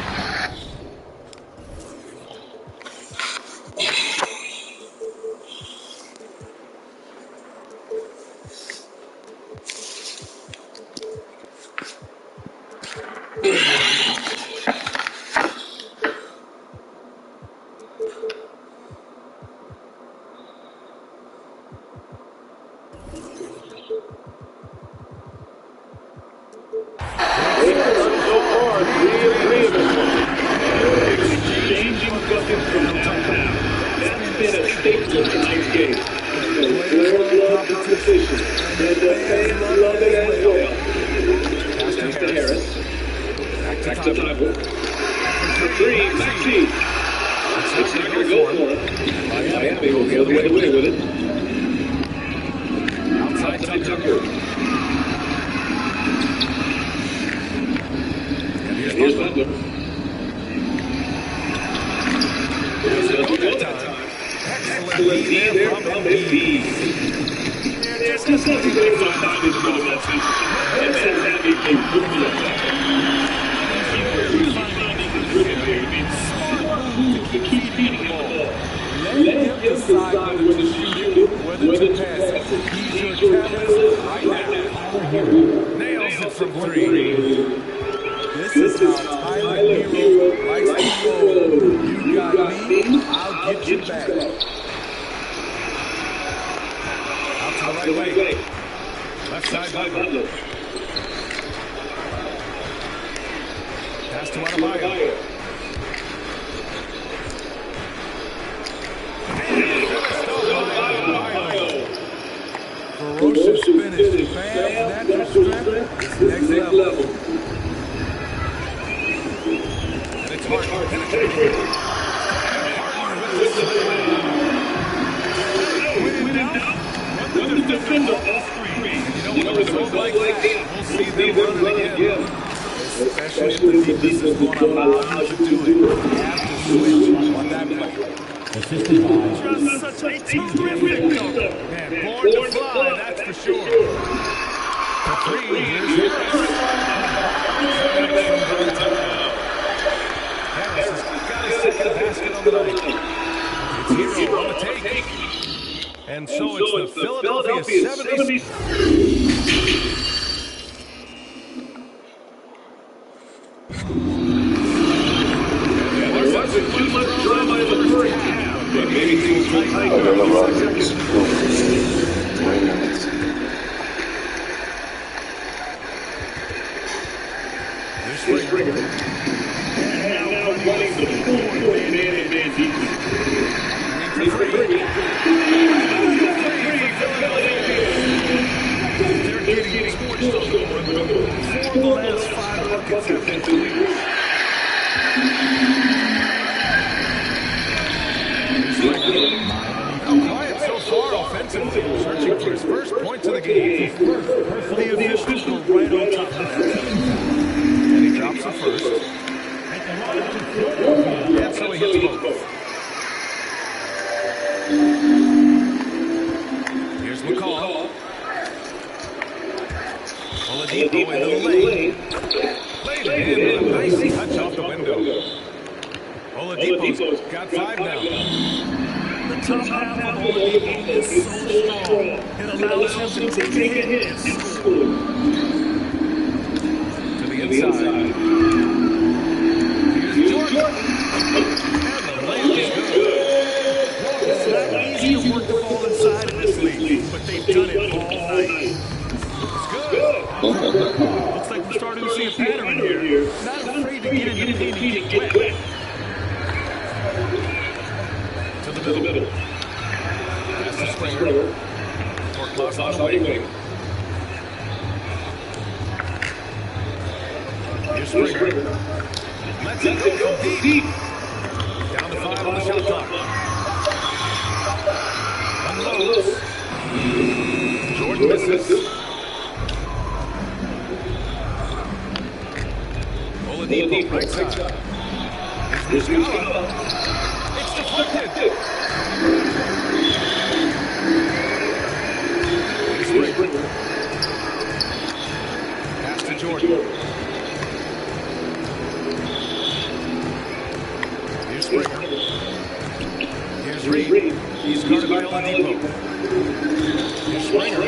S10: And so it's the Philadelphia 76ers. Searching for his first points of the game. The officials were right on top of that. And he drops the first. And so he hits both. Here's McCall. Oladipo into the lane. Played it in with a nice touch off the window. Oladipo's got 5 now.
S11: The top half of Oladipo is so strong. It allows him to take a hit and score.
S10: To the inside. Here's Jordan. And the layup is good.
S11: It's not easy to work the ball inside of this league, but they've done it all night. Looks like we're starting to see a pattern here. Not afraid to get in the paint and get wet.
S10: To the middle. Pass to Springer. Court on the wing. Here's Springer. Let's it go from deep. Down to 5 on the shot clock. Unloads. Jordan misses. Oladipo, right side. Here's Muscala. It's deflected. Here's Springer. Pass to Jordan. Here's Springer. Here's Reed. He's guarded by Oladipo. Here's Springer.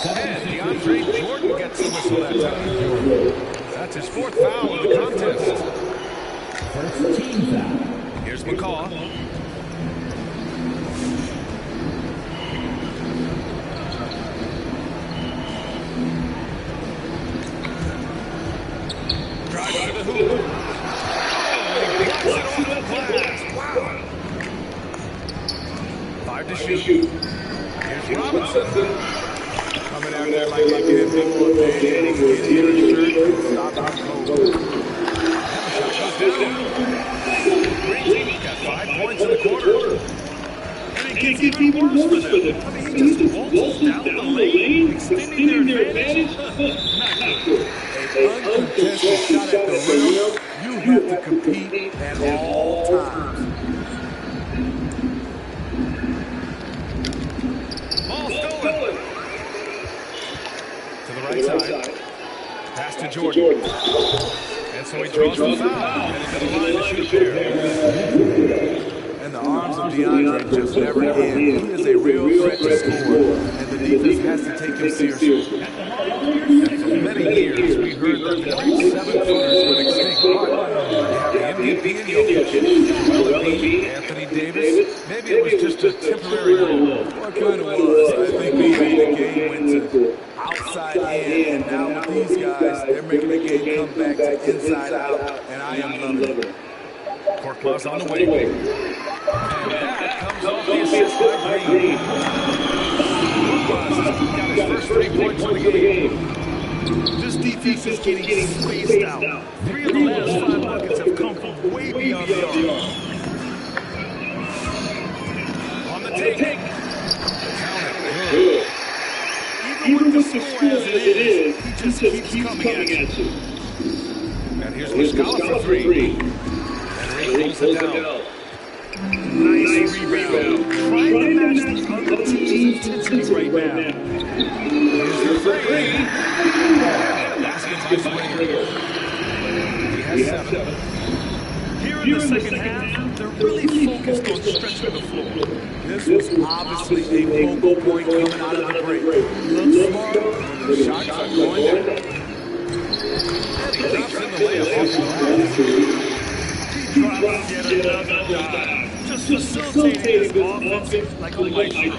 S10: And DeAndre Jordan gets the whistle that time. That's his 4th foul of the contest.
S5: First team foul.
S10: Here's McCaw. Drive to the hoop. Oh, he blocks it off the glass. Wow. 5 to shoot. Here's Robinson.
S12: Coming out there like they did before, getting his shirt, stop him cold.
S10: Shot goes down. Green team's got 5 points in the quarter.
S11: And it gets even worse for them. I mean, he just waltzes down the lane, extending their advantage. Not good.
S12: An uncontested shot at the rim, you have to compete at all times.
S10: Ball stolen. To the right side. Pass to Jordan. And so he draws the foul. And he's got a line to shoot there.
S12: And the arms of DeAndre just never end. He is a real threat to score. And the defense has to take him seriously.
S10: And for many years, we heard that the great 7-footers would extinct. You have the MVP and Jokic, Joel Embiid, Anthony Davis. Maybe it was just a temporary lull.
S12: What kind of was? I think the game went to outside in, and now with these guys, they're making the game come back to inside out, and I am loving it.
S10: Korkmaz on the way. And that comes off the assist by Green. Korkmaz has got his first 3 points of the game.
S11: This defense is getting spaced out. 3 of the last 5 buckets have come from way beyond the arc.
S10: On the take.
S11: Good. Even with the score as it is, he just keeps coming at you.
S10: And here's Muscala for 3. And Reed pulls it down.
S11: Nice rebound. Trying to match the other team's intensity right now.
S10: Here's the 3. Basket by Springer. He has 7.
S11: Here in the second half, they're really focused on stretching the floor.
S12: This was obviously a focal point coming out of the break. Look smart when the shots are going down.
S10: And he drops in the layup.
S11: He drops yet another dive. Just facilitating his offense like a maestro.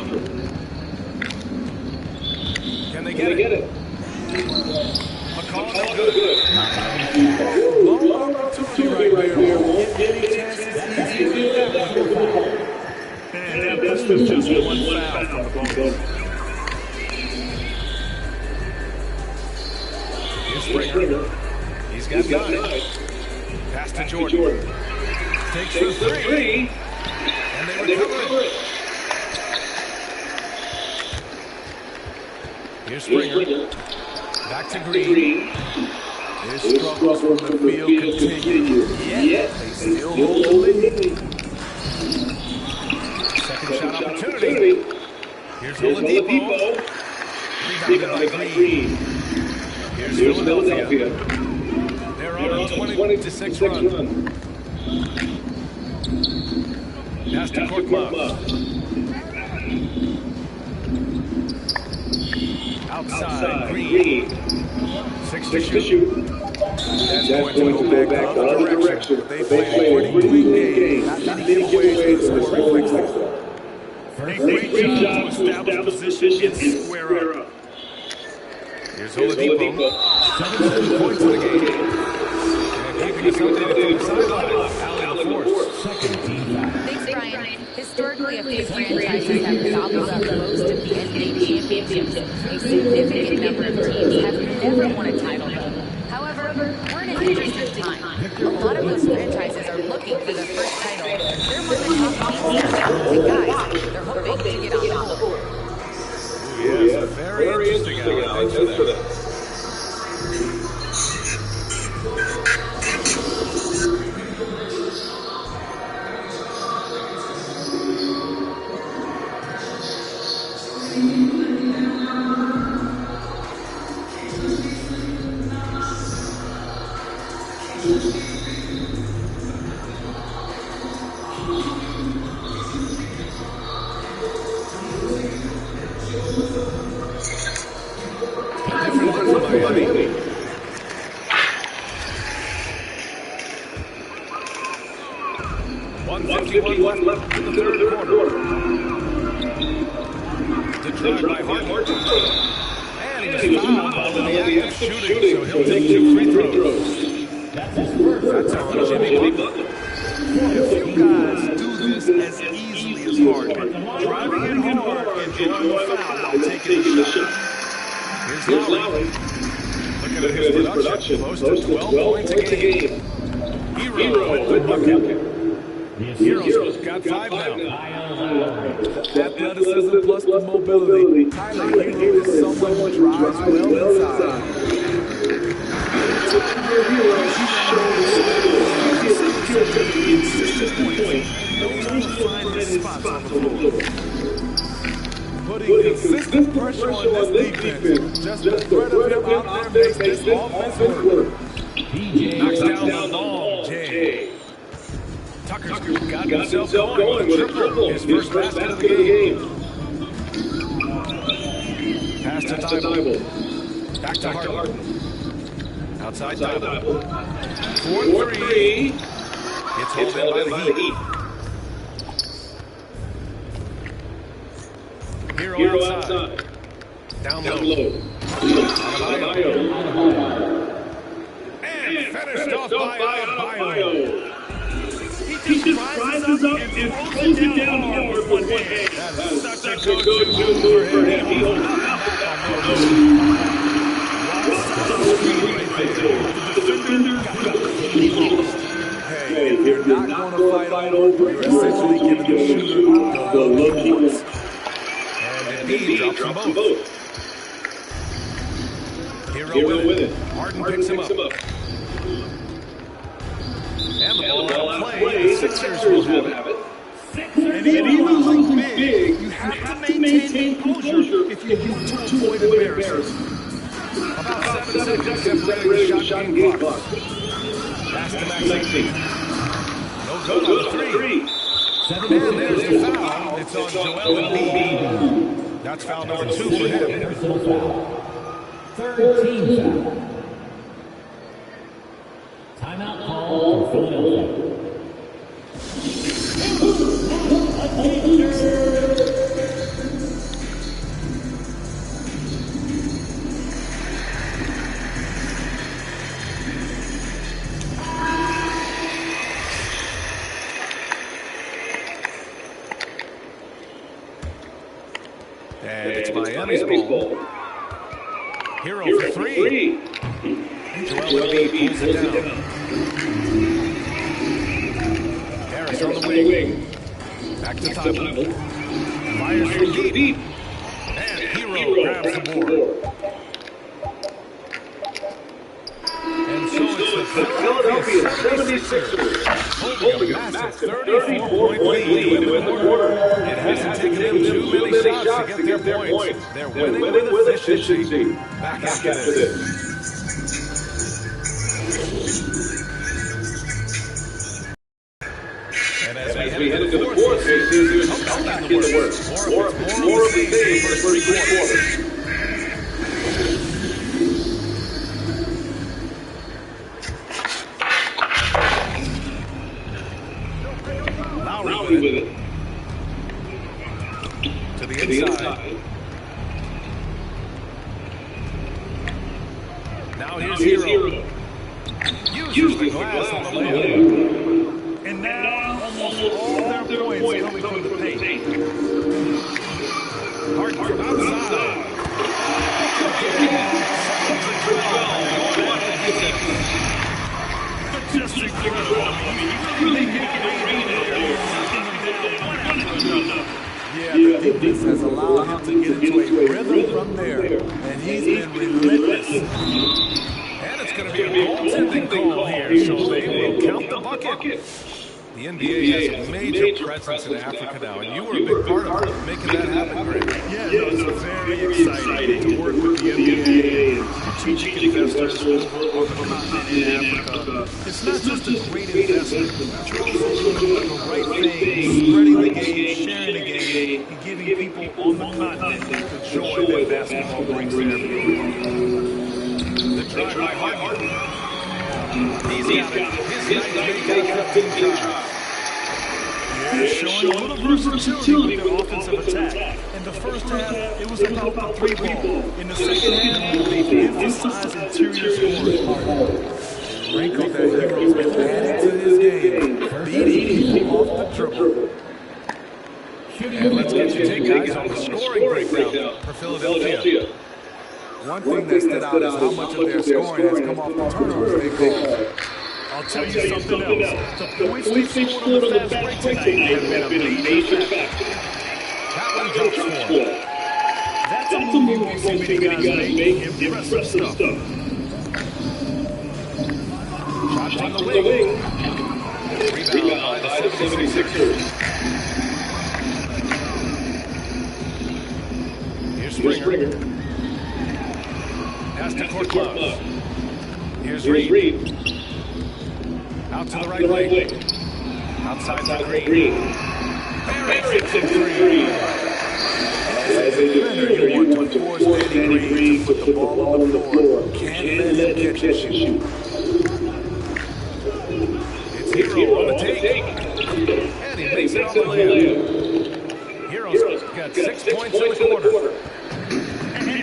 S10: Can they get it? McCall, no good.
S12: Long opportunity right there. Won't get any chances easy to do that.
S11: And that's just 1 foul from the bonus.
S10: Here's Springer. He's got 9. Pass to Jordan. Takes the 3. And they recover it. Here's Springer. Back to Green.
S12: His struggles from the field continue. Yet they still hold the lead.
S10: Second shot opportunity. Here's Oladipo. Rebounded by Green. Here's Philadelphia. They're on a 20-6 run. Pass to Korkmaz. Outside, Green. 6 to shoot. That's going to go back the other direction. They play a pretty clean game. Not many ways to score reflex.
S11: A great job to establish position and square up.
S10: Here's Oladipo. 7 points in the game. And keeping us updated from the sideline. Allie LaForce.
S13: Thanks, Brian. Historically, a few franchises have gobbled up most of the NBA championships. A significant number of teams have never won a title, though. However, we're in an interesting time. A lot of those franchises are looking for their first title. They're among the top teams now. And guys, they're hoping to get on the board.
S10: Yes, very interesting. Thanks for that. Left in the third quarter. The drive by Harden. And he was fouled on the act of shooting, so he'll take 2 free throws. That's on Jimmy Butler. If you guys do this as easily as Harden, driving it hard and drawing a foul while taking a shot. Here's Lowry. Look at his production, close to 12 points a game. Hero with the bucket. Heroes got 5 now.
S12: Athleticism plus the mobility. Tyler Hero is someone who drives well inside. Putting consistent pressure on this defense. Just the threat of him out there makes this offense work.
S10: Knocks down the long J. Tucker's got himself going with a triple. His first basket of the game. Pass to Thibault. Back to Harden. Outside Thibault. 4-3. It's held in by the Heat. Hero outside. Down low. And finished off by Adebayo. He just rises up and throws it down hard with one hand. That's such a good move for him. He holds
S12: Hey, if you're not going to fight over, you're essentially giving the shooter the look he wants.
S10: And Embiid drops them both. Hero with it. Harden picks him up. And the ball out of play. The Sixers will have it. And even losing big, you have to maintain composure if you want to avoid embarrassment. About 7 seconds separating the shot and game clock. Pass to Maxey. No good on the 3. And there's the foul. It's on Joel Embiid. That's foul number 2 for him.
S5: Third team foul. Timeout call for Philadelphia.
S10: And it's Miami's ball. Hero for 3. Joel Embiid pulls it down. Harris on the wing. Back to Thibault. Fires from deep. And Hero grabs the board. And so it's the
S5: Philadelphia 76ers holding a massive 34-point lead in the quarter.
S10: It hasn't taken them too many shots to get their points. They're winning with efficiency. Back after this. And as we head into the fourth, there's come back in the works. More of the same in the first three quarters.
S5: Lowry with it.
S10: To the inside. Now here's Hero. Uses the glass on the layup.
S11: And now almost all their points coming from the paint.
S10: Harden from outside.
S11: Just incredible.
S12: Yeah, the defense has allowed him to get into a rhythm from there, and he's been relentless.
S10: And it's going to be a goaltending call here, so they will count the bucket. The NBA has a major presence in Africa now, and you were a big part of making that happen, Greg.
S11: Yeah, it's very exciting to work with the NBA and strategic investors over on the continent in Africa. It's not just a great investment, but you're also doing the right thing, spreading the game, sharing the game, and giving people on the continent the joy that basketball brings to everyone.
S10: The drive by Harden. He's got his night.
S11: They're showing a little versatility with their offensive attack. In the first half, it was about the three ball. In the second half, they emphasized interior scoring.
S12: Wrinkle that Hero's been added to his game, beating people off the dribble.
S10: And let's get your take, guys, on the scoring breakdown for Philadelphia.
S12: One thing that stood out is how much of their scoring has come off the turnovers they called.
S11: I'll tell you something else. The points they scored on the fast break tonight have been a major factor.
S10: That one drops four.
S11: That's a move you see many guys make. Impressive stuff.
S10: Shots on the wing. Rebound by the 76ers. Here's Springer. Pass to Courtlow. Here's Reed. Out to the right wing. Outside the Green. Barrett's in three.
S12: As a defender, you want to force Danny Green to put the ball on the floor. Can't let him catch and shoot.
S10: It's Hero on the take. And he makes it on the layup. Hero's got 6 points in the quarter.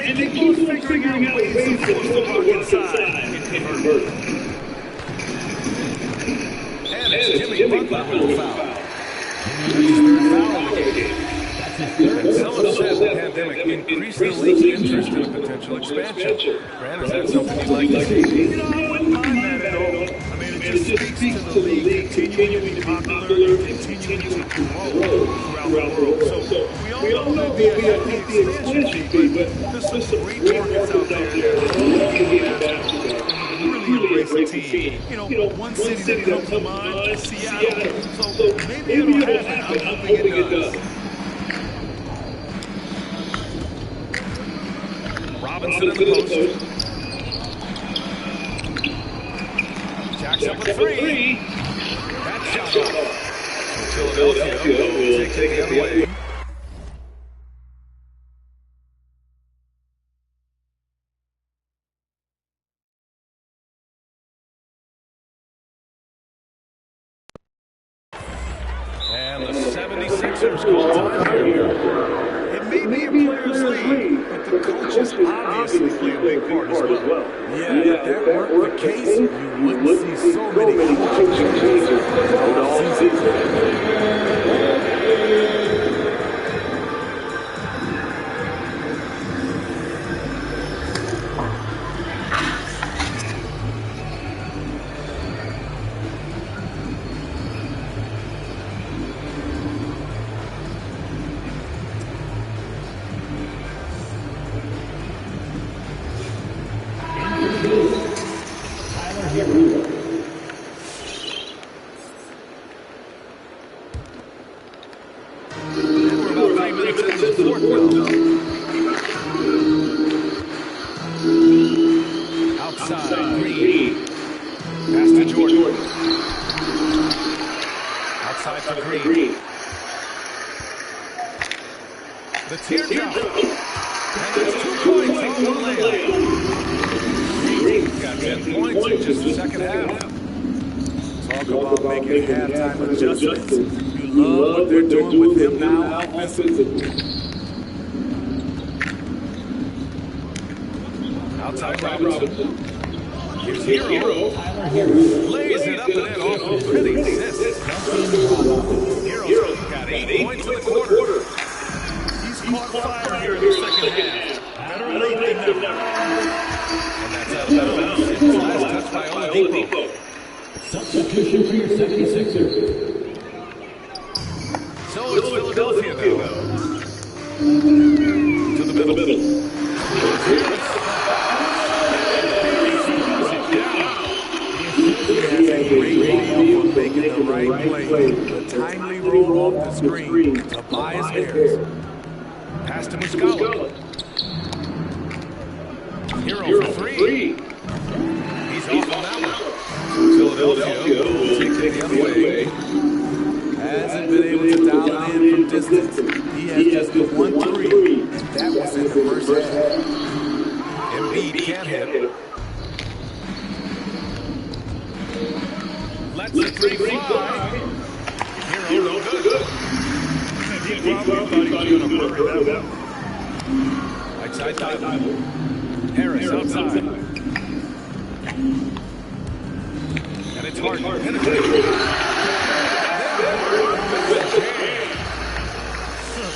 S11: And they keep figuring out ways to force the ball inside and convert.
S10: And it's Jimmy Butler with the foul. That's his third foul of the game. And someone said the pandemic increased the league's interest in a potential expansion. Grant, is that something you'd like to see?
S11: You know, I wouldn't mind that at all. I mean, it just speaks to the league continuing to be popular and continuing to grow throughout the world. So we all know there'll be a healthy expansion fee, but there's some great markets out there that really embrace the team. You know, one city that comes to mind is Seattle. So maybe it'll happen. I'm hoping it does.
S10: Robinson in the post. Jacks up a three. That shot off. Philadelphia will take it the other way. And the 76ers call time here.
S11: It may be a player's league, but the coaches obviously play a big part as well.
S12: Yeah, if that weren't the case, you wouldn't see so many coaching changes in the offseason.
S5: Tyler Hero.
S10: inside. Green. Pass to Jordan. Outside for Green. The teardrop. And there's 2 points on the layup. Green got 10 points in just the second half.
S12: Talk about making halftime adjustments. You love what they're doing with him now offensively.
S10: Outside Robinson. Here's Hero. Lays it up and in off a pretty assist. Hero's got 8 points in the quarter.
S11: He's caught fire here in the second half. Better late than never.
S10: And that's out of bounds. It's last touch by Oladipo.
S5: Substitution for your 76ers.
S10: So it's Philadelphia now. To the middle.
S12: Making the right play. The timely roll off the screen to Tobias Harris.
S10: Pass to Muscala. Hero for 3. He's off on that one. Philadelphia will take it the other way.
S12: Hasn't been able to dial it in from distance. He has just hit 1 3, and that was in the first half.
S10: Embiid can't hit. Let's the 3 fly. Hero no good.
S11: He probably thought he was going to bury that one.
S10: Right side dive. Harris outside. And it's hard.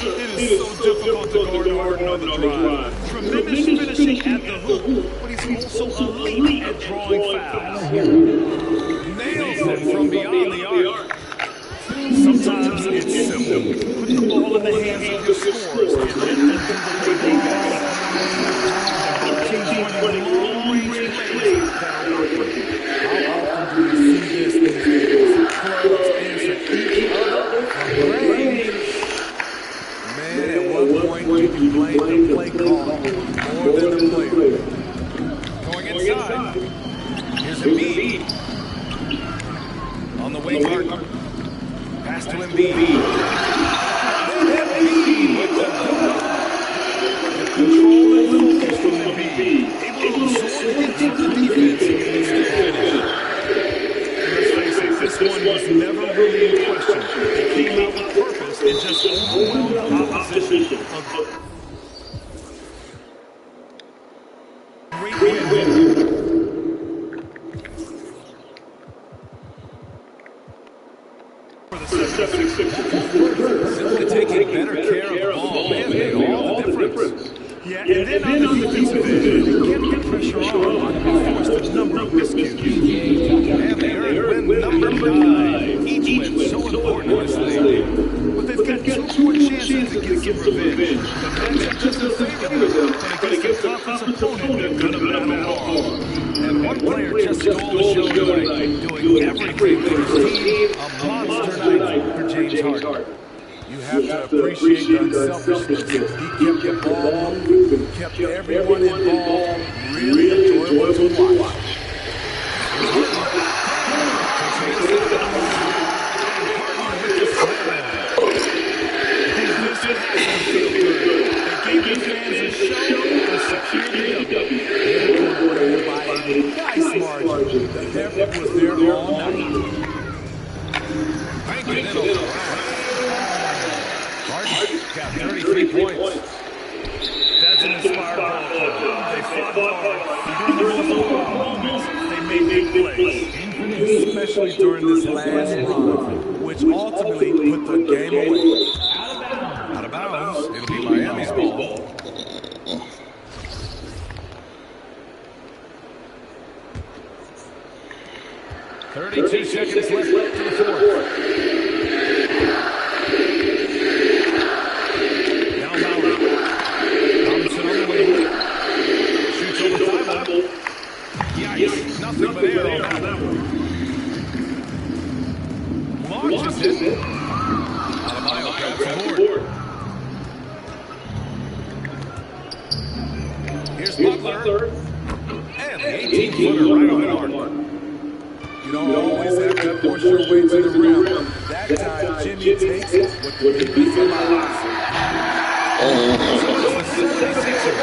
S11: It is so difficult to guard Harden on the drive. Tremendous finishing at the hoop, but he's also elite at drawing fouls.
S10: Nails it from beyond the arc.
S11: Sometimes it's simple. Put the ball in the hands of your scorers and let them do the big teams winning long-range plays that are working.
S12: How often do you see this these days? Clubs answer each other for man, at one point you can blame the play call more than the player.
S10: Going inside. Here's Embiid. On the wing, Harden. Pass to Embiid. Embiid with the control and focus from Embiid. Able to absorb into the defense.
S11: Let's face it, this one was never really in question. It came out with purpose and just overwhelmed the opposition. Great win. For the 76ers.
S10: Simply taking better care of the ball. Man, made all the difference.
S11: Yeah, and then on the defensive end, you can't get pressure on and be forced a number of miscues.
S10: And they earned win number 9. Each win so important in this league.
S11: But they've got 2 more chances to get revenge. The matchup doesn't favor them, but against their toughest opponent, they're going to battle hard.
S10: And one player just stole the show tonight, doing everything for his team. A monster night for James Harden.
S12: You have to appreciate the unselfishness. He kept the ball moving, kept everyone involved. Really enjoyable to watch.
S11: They gave the fans a show and secured the W.
S12: By a nice margin. The effort was there all night.
S10: Harden got 33 points.
S11: That's an inspired ball club. They fought hard. And during the most important moments, they made big plays.
S12: Especially during this last run, which ultimately put the game away.
S10: Out of bounds. It'll be Miami's ball. $32 seconds left to the fourth. Now Lowry. Robinson on the wing. Shoots over Thibault. Yikes. Nothing but air on that one. Launches it. Adebayo grabs the board. Here's Butler. And the 18-footer right on the mark.
S12: You don't always have to force your way to the rim. That time, Jimmy takes what the defense allows.
S10: So it's the 76ers.